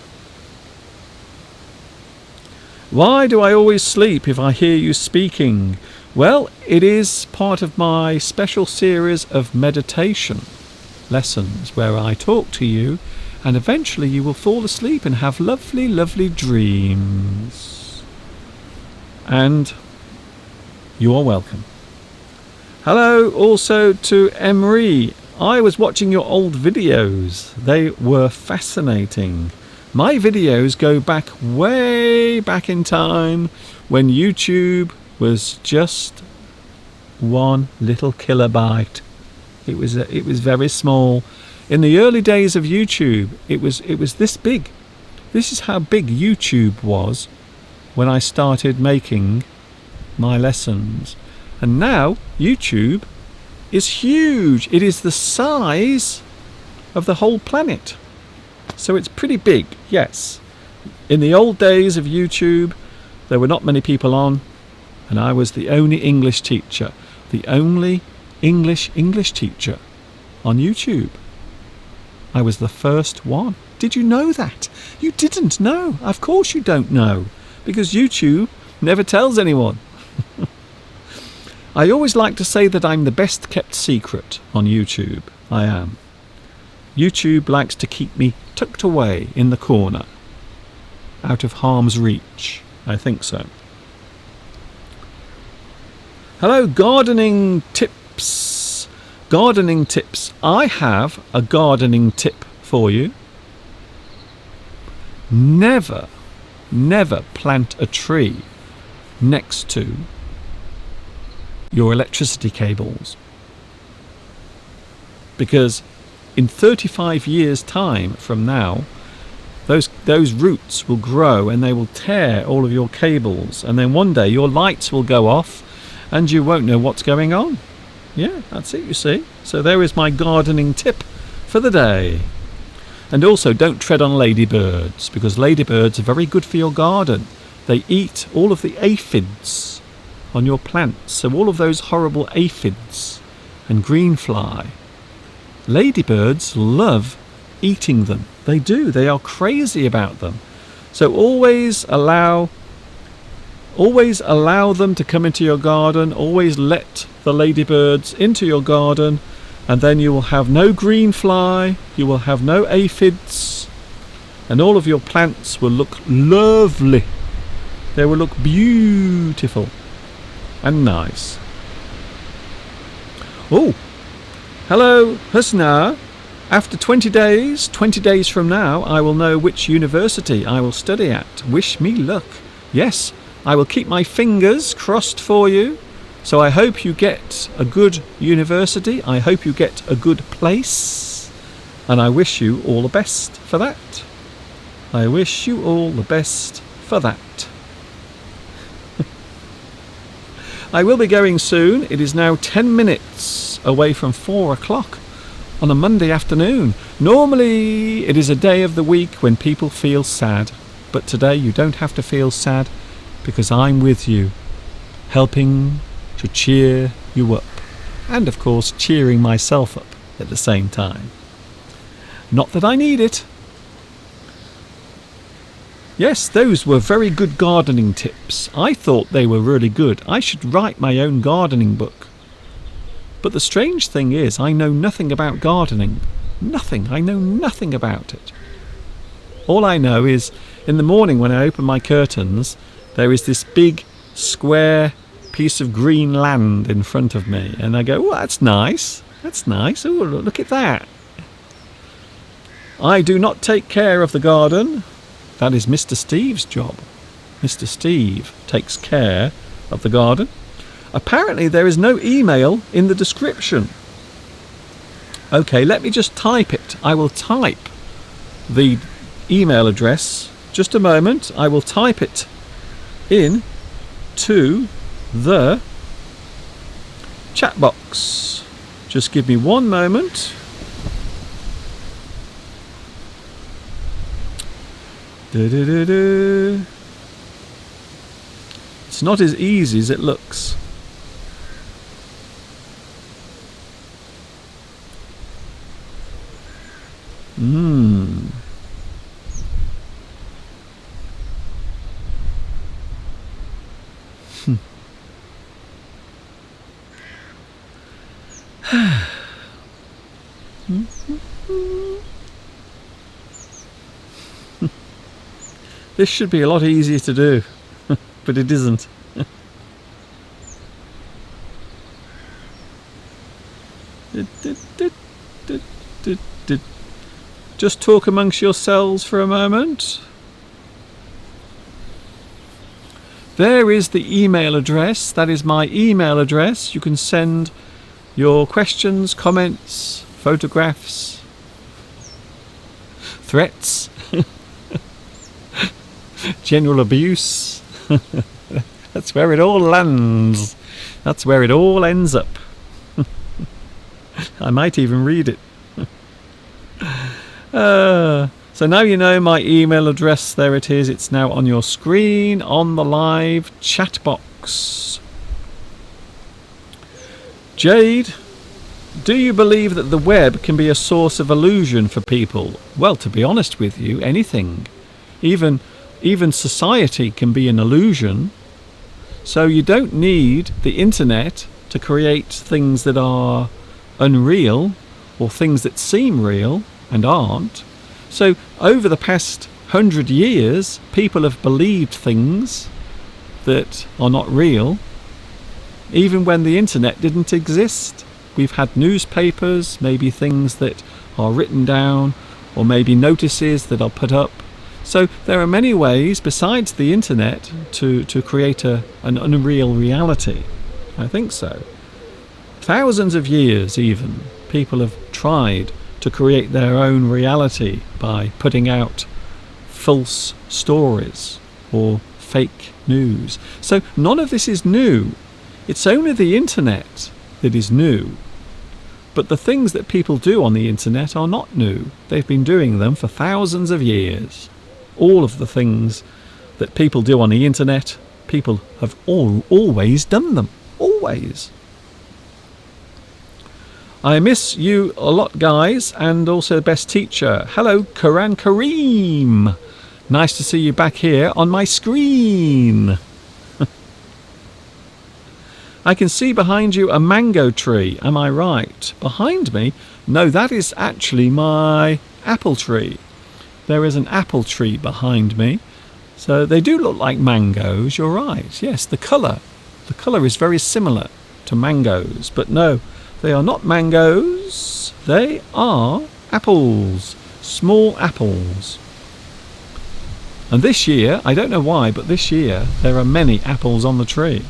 Why do I always sleep if I hear you speaking? Well, it is part of my special series of meditation lessons where I talk to you and eventually you will fall asleep and have lovely, lovely dreams. and you are welcome. Hello also to Emery. I was watching your old videos. They were fascinating. My videos go back way back in time when YouTube was just 1 little kilobyte. It was very small. In the early days of YouTube, it was this big. This is how big YouTube was when I started making my lessons. And now YouTube is huge. It is the size of the whole planet. So it's pretty big, yes. In the old days of YouTube, there were not many people on, and I was the only English teacher. The only English teacher on YouTube. I was the first one. Did you know that? You didn't know. Of course you don't know, because YouTube never tells anyone. I always like to say that I'm the best kept secret on YouTube. I am. YouTube likes to keep me tucked away in the corner, out of harm's reach. I think so. Hello, gardening tips. Gardening tips. I have a gardening tip for you. Never plant a tree next to your electricity cables, because in 35 years time from now, those roots will grow and they will tear all of your cables, and then one day your lights will go off and you won't know what's going on. Yeah, that's it, you see. So there is my gardening tip for the day. And also, don't tread on ladybirds, because ladybirds are very good for your garden. They eat all of the aphids on your plants. So all of those horrible aphids and greenfly, ladybirds love eating them. They do. They are crazy about them. So always allow them to come into your garden. Always let the ladybirds into your garden, and then you will have no greenfly, you will have no aphids, and all of your plants will look lovely. They will look beautiful and nice. Oh, hello, Husna. After 20 days from now, I will know which university I will study at. Wish me luck. Yes, I will keep my fingers crossed for you. So I hope you get a good university. I hope you get a good place. And I wish you all the best for that. I wish you all the best for that. I will be going soon. It is now 10 minutes away from 4 o'clock on a Monday afternoon. Normally it is a day of the week when people feel sad. But today you don't have to feel sad, because I'm with you, helping to cheer you up, and of course cheering myself up at the same time. Not that I need it. Yes, those were very good gardening tips. I thought they were really good. I should write my own gardening book. But the strange thing is, I know nothing about gardening. Nothing. I know nothing about it. All I know is, in the morning when I open my curtains, there is this big square piece of green land in front of me, and I go, oh, that's nice. That's nice. Oh, look at that. I do not take care of the garden. That is Mr. Steve's job. Mr. Steve takes care of the garden. Apparently there is no email in the description. Okay, let me just type it. I will type the email address. Just a moment. I will type it in to the chat box. Just give me one moment. It's not as easy as it looks. This should be a lot easier to do, but it isn't. Just talk amongst yourselves for a moment. There is the email address. That is my email address. You can send your questions, comments, photographs, threats, general abuse. That's where it all lands. That's where it all ends up. I might even read it. So now you know my email address. There it is. It's now on your screen on the live chat box. Jade, do you believe that the web can be a source of illusion for people? Well, to be honest with you, anything. Even society can be an illusion. So you don't need the internet to create things that are unreal or things that seem real and aren't. So over the past 100 years, people have believed things that are not real, even when the internet didn't exist. We've had newspapers, maybe things that are written down, or maybe notices that are put up. So there are many ways besides the internet to create an unreal reality. I think so. Thousands of years even, people have tried to create their own reality by putting out false stories or fake news. So none of this is new. It's only the internet that is new. But the things that people do on the internet are not new. They've been doing them for thousands of years. All of the things that people do on the internet, people have always done them. Always. I miss you a lot, guys, and also best teacher. Hello, Quran Kareem. Nice to see you back here on my screen. I can see behind you a mango tree. Am I right? Behind me? No, that is actually my apple tree. There is an apple tree behind me. So they do look like mangoes. You're right. Yes, the colour is very similar to mangoes. But no, they are not mangoes. They are apples. Small apples. And this year, I don't know why, but this year there are many apples on the tree.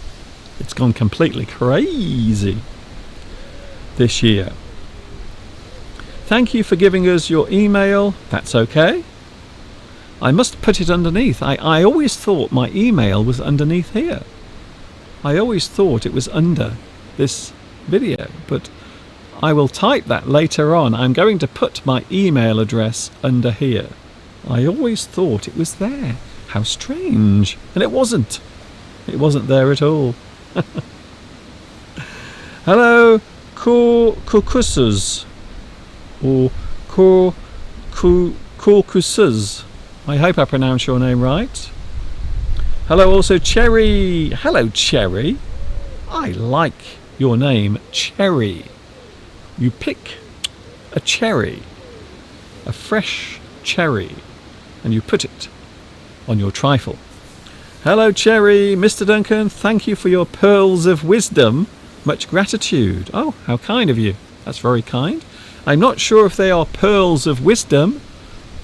It's gone completely crazy this year. Thank you for giving us your email. That's okay. I must put it underneath. I always thought my email was underneath here. I always thought it was under this video, but I will type that later on. I'm going to put my email address under here. I always thought it was there. How strange. And it wasn't. It wasn't there at all. Hello, Caucasus, or Caucasus. I hope I pronounced your name right. Hello, also Cherry. Hello, Cherry. I like your name, Cherry. You pick a cherry, a fresh cherry, and you put it on your trifle. Hello, Cherry. Mr. Duncan, thank you for your pearls of wisdom. Much gratitude. Oh, how kind of you. That's very kind. I'm not sure if they are pearls of wisdom,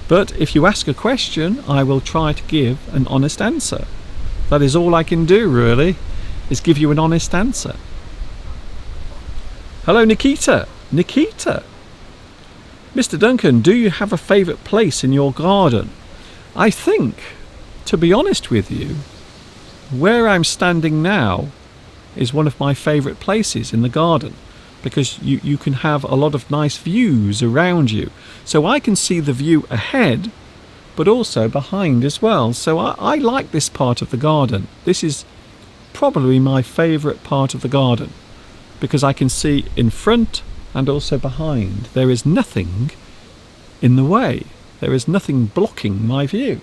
but if you ask a question, I will try to give an honest answer. That is all I can do, really, is give you an honest answer. Hello, Nikita. Nikita. Mr. Duncan, do you have a favourite place in your garden? I think, to be honest with you, where I'm standing now is one of my favourite places in the garden, because you can have a lot of nice views around you. So I can see the view ahead, but also behind as well. So I like this part of the garden. This is probably my favourite part of the garden, because I can see in front and also behind. There is nothing in the way. There is nothing blocking my view.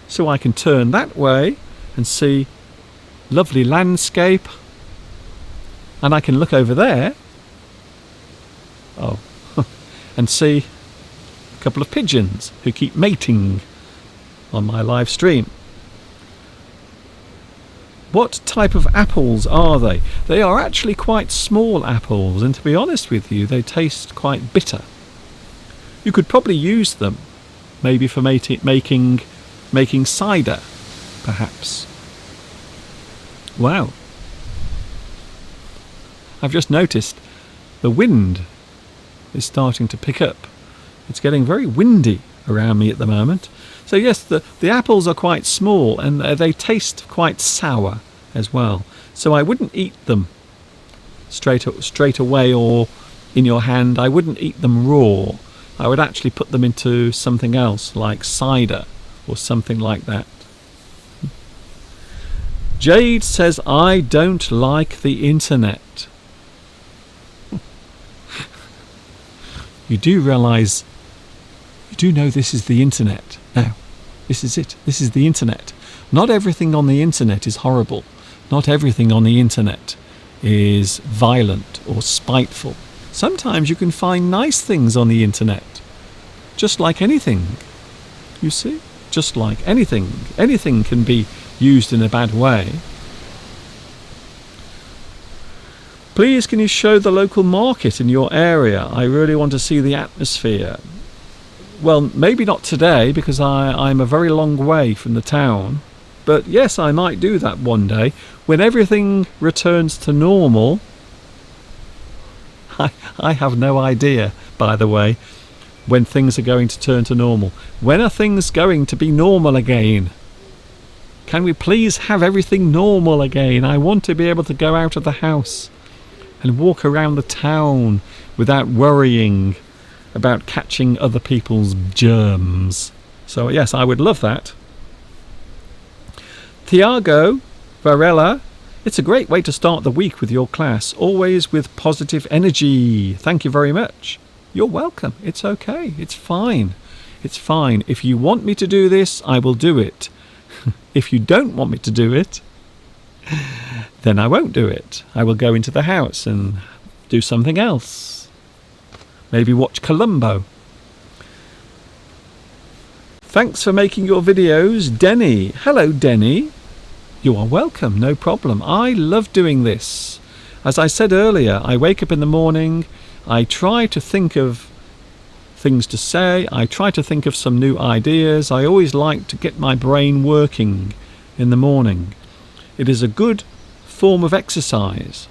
So I can turn that way and see lovely landscape, and I can look over there and see a couple of pigeons who keep mating on my live stream. What type of apples are they? They are actually quite small apples, and to be honest with you, they taste quite bitter. You could probably use them, maybe for making cider, perhaps. Wow. I've just noticed the wind is starting to pick up. It's getting very windy around me at the moment. So yes, the apples are quite small, and they taste quite sour as well. So I wouldn't eat them straight away or in your hand. I wouldn't eat them raw. I would actually put them into something else like cider or something like that. Jade says, I don't like the internet. You do realise, you do know this is the internet now. This is it. This is the internet. Not everything on the internet is horrible. Not everything on the internet is violent or spiteful. Sometimes you can find nice things on the internet. Just like anything. You see? Just like anything. Anything can be used in a bad way. Please, can you show the local market in your area? I really want to see the atmosphere. Well, maybe not today, because I'm a very long way from the town. But yes, I might do that one day. When everything returns to normal. I have no idea, by the way, when things are going to turn to normal. When are things going to be normal again? Can we please have everything normal again? I want to be able to go out of the house and walk around the town without worrying about catching other people's germs. So yes, I would love that. Tiago Varela, it's a great way to start the week with your class, always with positive energy. Thank you very much. You're welcome. It's okay. It's fine. It's fine. If you want me to do this, I will do it. If you don't want me to do it, then I won't do it. I will go into the house and do something else. Maybe watch Columbo. Thanks for making your videos, Denny. Hello, Denny. You are welcome, no problem. I love doing this. As I said earlier, I wake up in the morning, I try to think of things to say, I try to think of some new ideas. I always like to get my brain working in the morning. It is a good form of exercise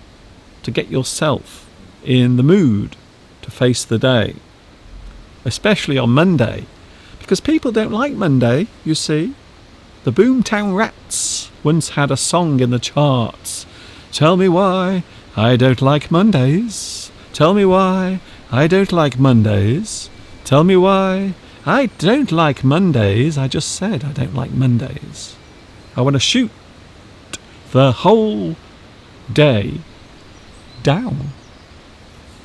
to get yourself in the mood to face the day, especially on Monday, because people don't like Monday, you see. The Boomtown Rats once had a song in the charts. Tell me why I don't like Mondays. Tell me why I don't like Mondays. Tell me why I don't like Mondays. I just said I don't like Mondays. I want to shoot the whole day down.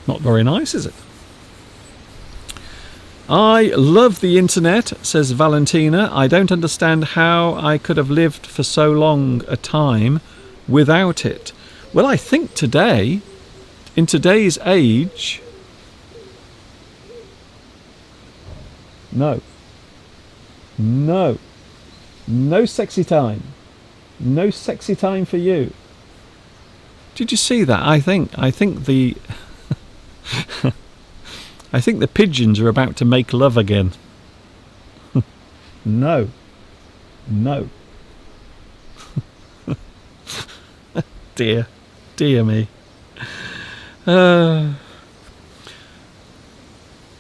Not very nice, is it? I love the internet, says Valentina. I don't understand how I could have lived for so long a time without it. Well, I think today, in today's age, no sexy time. No sexy time for you. Did you see that? I think the I think the pigeons are about to make love again. No. Dear me.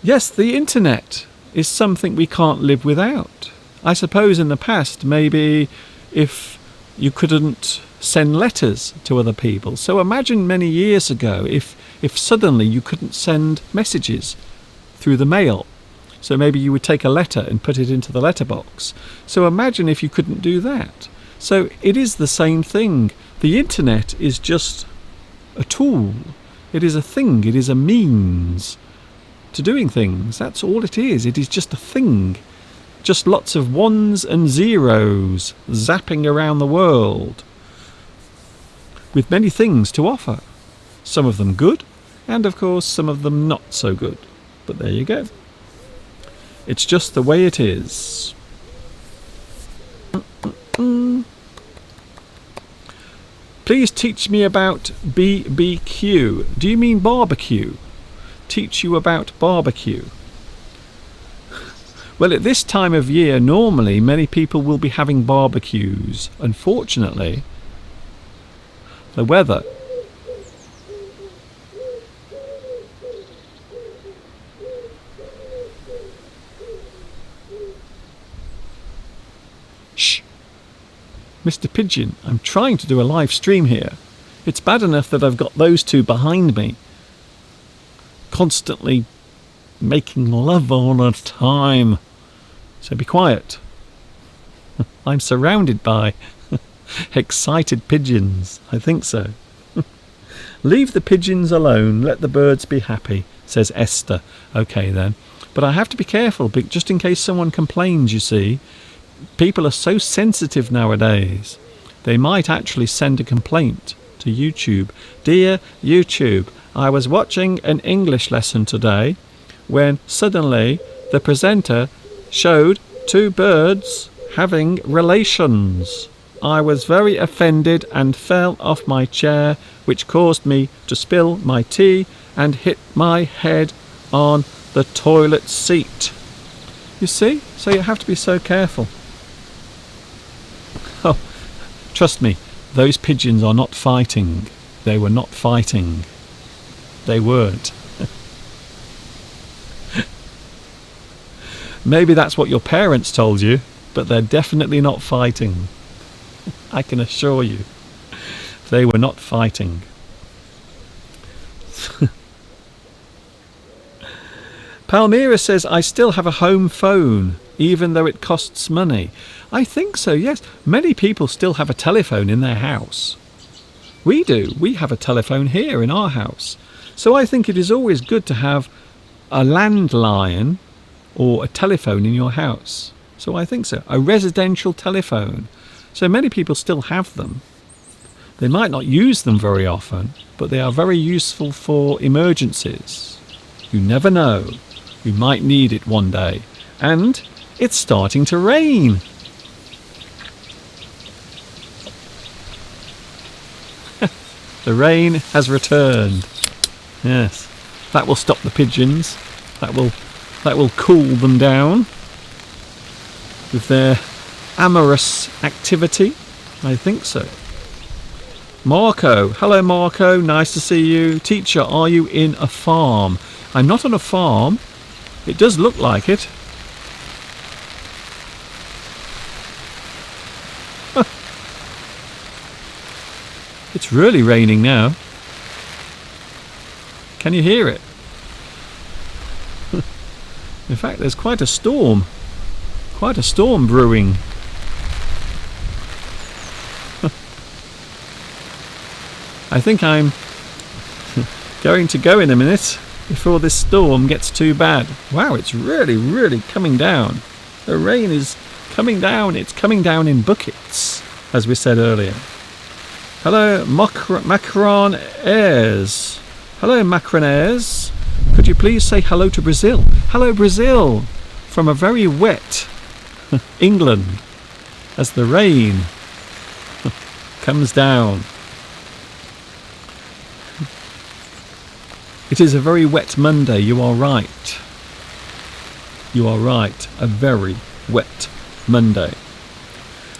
Yes, the internet is something we can't live without. I suppose in the past, maybe if you couldn't send letters to other people. So imagine many years ago if suddenly you couldn't send messages through the mail. So maybe you would take a letter and put it into the letterbox. So imagine if you couldn't do that. So it is the same thing. The internet is just a tool. It is a thing. It is a means to doing things. That's all it is. It is just a thing. Just lots of ones and zeros zapping around the world with many things to offer. Some of them good, and of course some of them not so good. But there you go. It's just the way it is. Please teach me about BBQ. Do you mean barbecue? Teach you about barbecue. Well, at this time of year, normally many people will be having barbecues. Unfortunately, the weather. Shh! Mr. Pigeon, I'm trying to do a live stream here. It's bad enough that I've got those two behind me, constantly making love all the time. So be quiet. I'm surrounded by excited pigeons. I think so. Leave the pigeons alone. Let the birds be happy, says Esther. Okay then. But I have to be careful, just in case someone complains, you see. People are so sensitive nowadays. They might actually send a complaint to YouTube. Dear YouTube, I was watching an English lesson today when suddenly the presenter showed two birds having relations. I was very offended and fell off my chair, which caused me to spill my tea and hit my head on the toilet seat. You see? So you have to be so careful. Oh, trust me, those pigeons are not fighting. They were not fighting. They weren't. Maybe that's what your parents told you, but they're definitely not fighting. I can assure you, they were not fighting. Palmyra says, I still have a home phone, even though it costs money. I think so, yes. Many people still have a telephone in their house. We do. We have a telephone here in our house. So I think it is always good to have a landline or a telephone in your house. So I think so. A residential telephone. So many people still have them. They might not use them very often, but they are very useful for emergencies. You never know. You might need it one day. And it's starting to rain. The rain has returned. Yes. That will stop the pigeons. That will cool them down with their amorous activity. I think so. Marco. Hello, Marco. Nice to see you. Teacher, are you in a farm? I'm not on a farm. It does look like it. It's really raining now. Can you hear it? In fact, there's quite a storm. Quite a storm brewing. I think I'm going to go in a minute before this storm gets too bad. Wow, it's really, really coming down. The rain is coming down. It's coming down in buckets, as we said earlier. Hello, Macron Airs. Hello, Macron Airs. Could you please say hello to Brazil? Hello, Brazil, from a very wet England, as the rain comes down. It is a very wet Monday, you are right. You are right, a very wet Monday.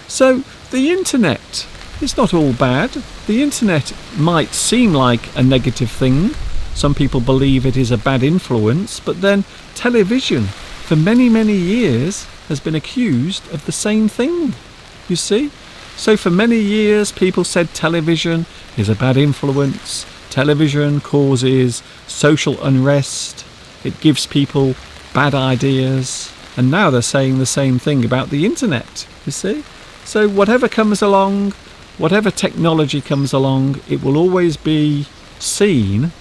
So, the internet is not all bad. The internet might seem like a negative thing. Some people believe it is a bad influence, but then television, for many, many years, has been accused of the same thing, you see? So for many years, people said television is a bad influence. Television causes social unrest. It gives people bad ideas. And now they're saying the same thing about the internet, you see? So whatever comes along, whatever technology comes along, it will always be seen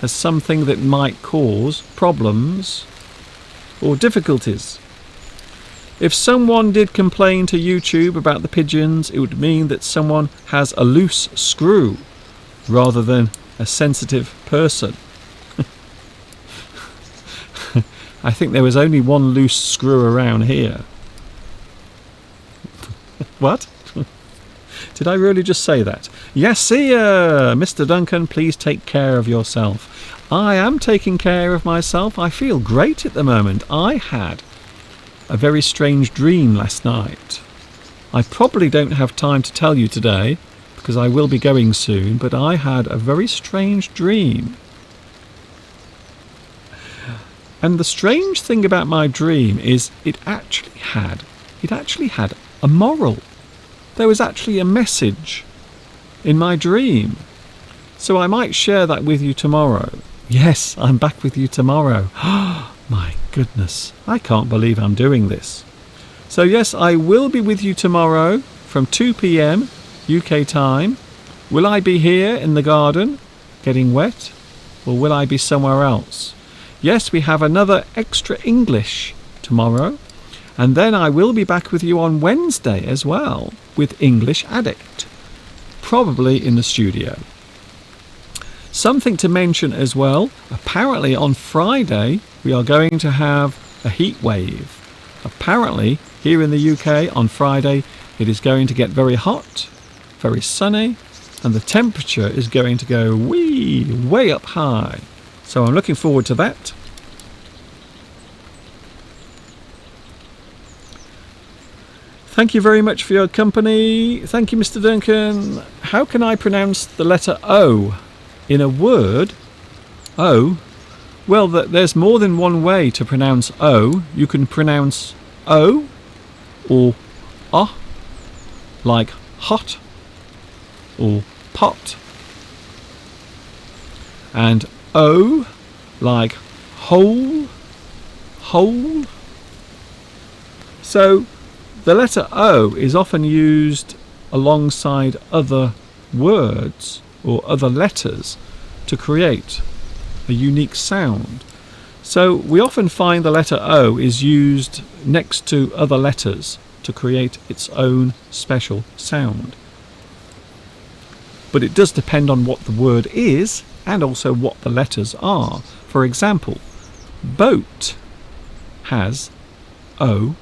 as something that might cause problems or difficulties. If someone did complain to YouTube about the pigeons, it would mean that someone has a loose screw rather than a sensitive person. I think there was only one loose screw around here. What? Did I really just say that? Yes, see ya! Mr. Duncan, please take care of yourself. I am taking care of myself. I feel great at the moment. I had a very strange dream last night. I probably don't have time to tell you today because I will be going soon, but I had a very strange dream. And the strange thing about my dream is it actually had a moral. There was actually a message in my dream. So I might share that with you tomorrow. Yes, I'm back with you tomorrow. My goodness, I can't believe I'm doing this. So yes, I will be with you tomorrow from 2 p.m. UK time. Will I be here in the garden getting wet, or will I be somewhere else? Yes, we have another extra English tomorrow, and then I will be back with you on Wednesday as well with English Addict, probably in the studio. Something to mention as well, apparently on Friday we are going to have a heat wave. Apparently here in the UK on Friday it is going to get very hot, very sunny, and the temperature is going to go way up high. So I'm looking forward to that. Thank you very much for your company. Thank you, Mr. Duncan. How can I pronounce the letter O in a word? O? Well, there's more than one way to pronounce O. You can pronounce O or O, like hot or pot. And O, like whole. So the letter O is often used alongside other words or other letters to create a unique sound. So we often find the letter O is used next to other letters to create its own special sound. But it does depend on what the word is and also what the letters are. For example, boat has O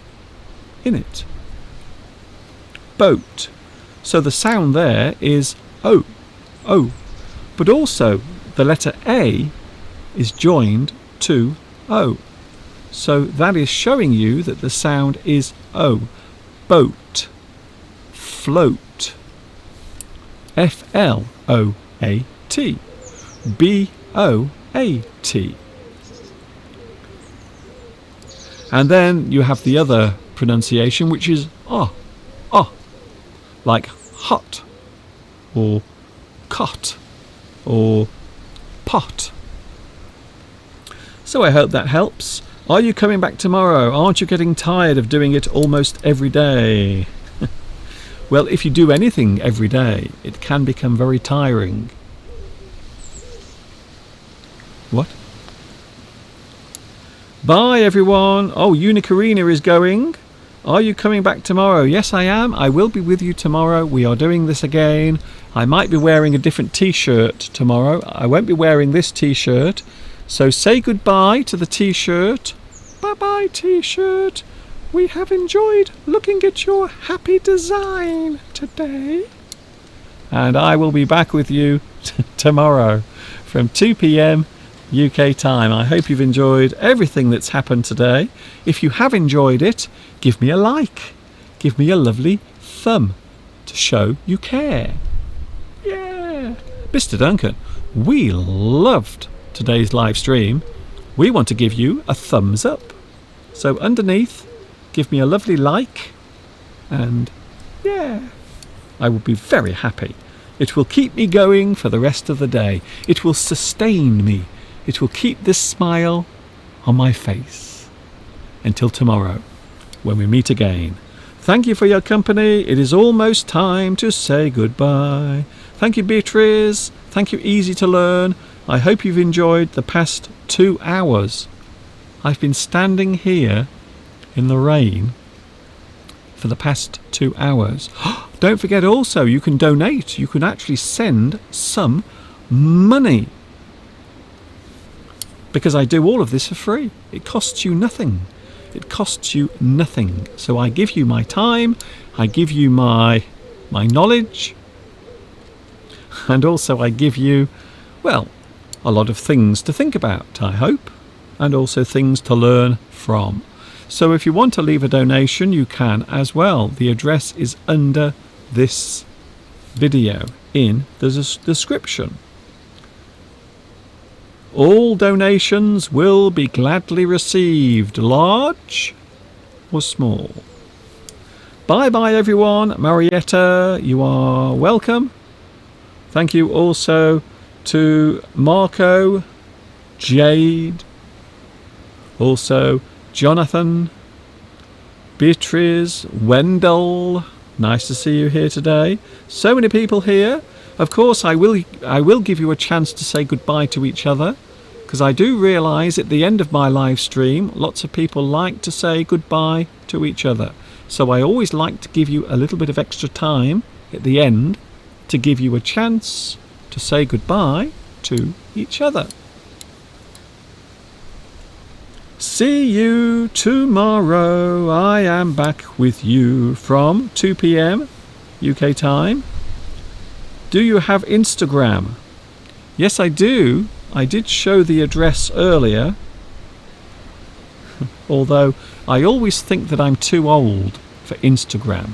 in it. Boat. So the sound there is O. O. But also the letter A is joined to O. So that is showing you that the sound is O. Boat. Float. F-L-O-A-T. B-O-A-T. And then you have the other pronunciation, which is O. O. Like hot or cot or pot. So I hope that helps. Are you coming back tomorrow? Aren't you getting tired of doing it almost every day? Well, if you do anything every day, it can become very tiring. What? Bye everyone. Oh, Unicorina is going. Are you coming back tomorrow? Yes, I am. I will be with you tomorrow. We are doing this again. I might be wearing a different t-shirt tomorrow. I won't be wearing this t-shirt. So say goodbye to the t-shirt. Bye-bye t-shirt. We have enjoyed looking at your happy design today. And I will be back with you tomorrow from 2 p.m. UK time. I hope you've enjoyed everything that's happened today. If you have enjoyed it, give me a like. Give me a lovely thumb to show you care. Yeah. Mr. Duncan, we loved today's live stream. We want to give you a thumbs up. So underneath, give me a lovely like. And yeah, I will be very happy. It will keep me going for the rest of the day. It will sustain me. It will keep this smile on my face until tomorrow when we meet again. Thank you for your company. It is almost time to say goodbye. Thank you, Beatrice. Thank you, Easy to Learn. I hope you've enjoyed the past 2 hours. I've been standing here in the rain for the past 2 hours. Don't forget also, you can donate. You can actually send some money. Because I do all of this for free. It costs you nothing. It costs you nothing. So I give you my time. I give you my my knowledge, and also I give you, well, a lot of things to think about, I hope, and also things to learn from. So if you want to leave a donation, you can as well. The address is under this video in the description. All donations will be gladly received, large or small. Bye bye everyone. Marietta, you are welcome. Thank you also to Marco, Jade, also Jonathan, Beatrice, Wendell. Nice to see you here today. So many people here. Of course, I will give you a chance to say goodbye to each other, because I do realise at the end of my live stream, lots of people like to say goodbye to each other. So I always like to give you a little bit of extra time at the end to give you a chance to say goodbye to each other. See you tomorrow. I am back with you from 2 p.m. UK time. Do you have Instagram? Yes, I do. I did show the address earlier. Although I always think that I'm too old for Instagram.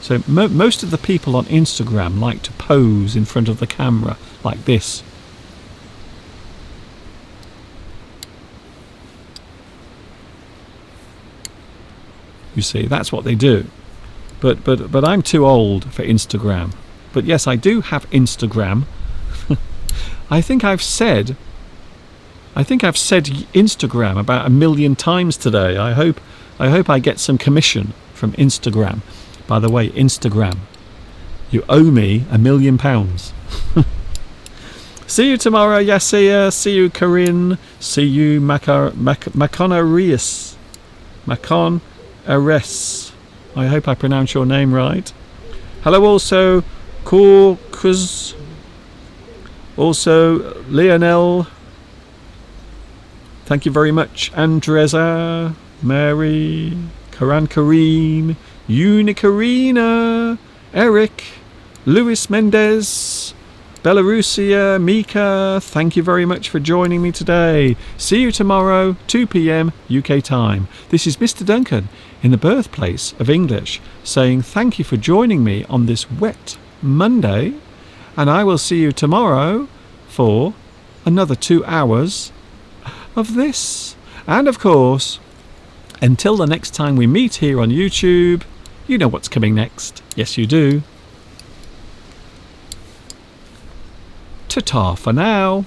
So most of the people on Instagram like to pose in front of the camera like this. You see, that's what they do. But I'm too old for Instagram. But yes, I do have Instagram. I think I've said Instagram about 1 million times today. I hope I get some commission from Instagram. By the way, Instagram, you owe me £1 million. See you tomorrow, Yasia. See you, Corinne. See you, Macon Arias. Macon Ares. I hope I pronounced your name right. Hello also, Caucus. Also, Lionel. Thank you very much, Andreza, Mary, Karine, Unicarina, Eric, Luis Mendez, Belarusia, Mika. Thank you very much for joining me today. See you tomorrow, 2 p.m. UK time. This is Mr. Duncan in the birthplace of English, saying thank you for joining me on this wet Monday, and I will see you tomorrow for another 2 hours of this. And of course, until the next time we meet here on YouTube, you know what's coming next. Yes, you do. Ta-ta for now.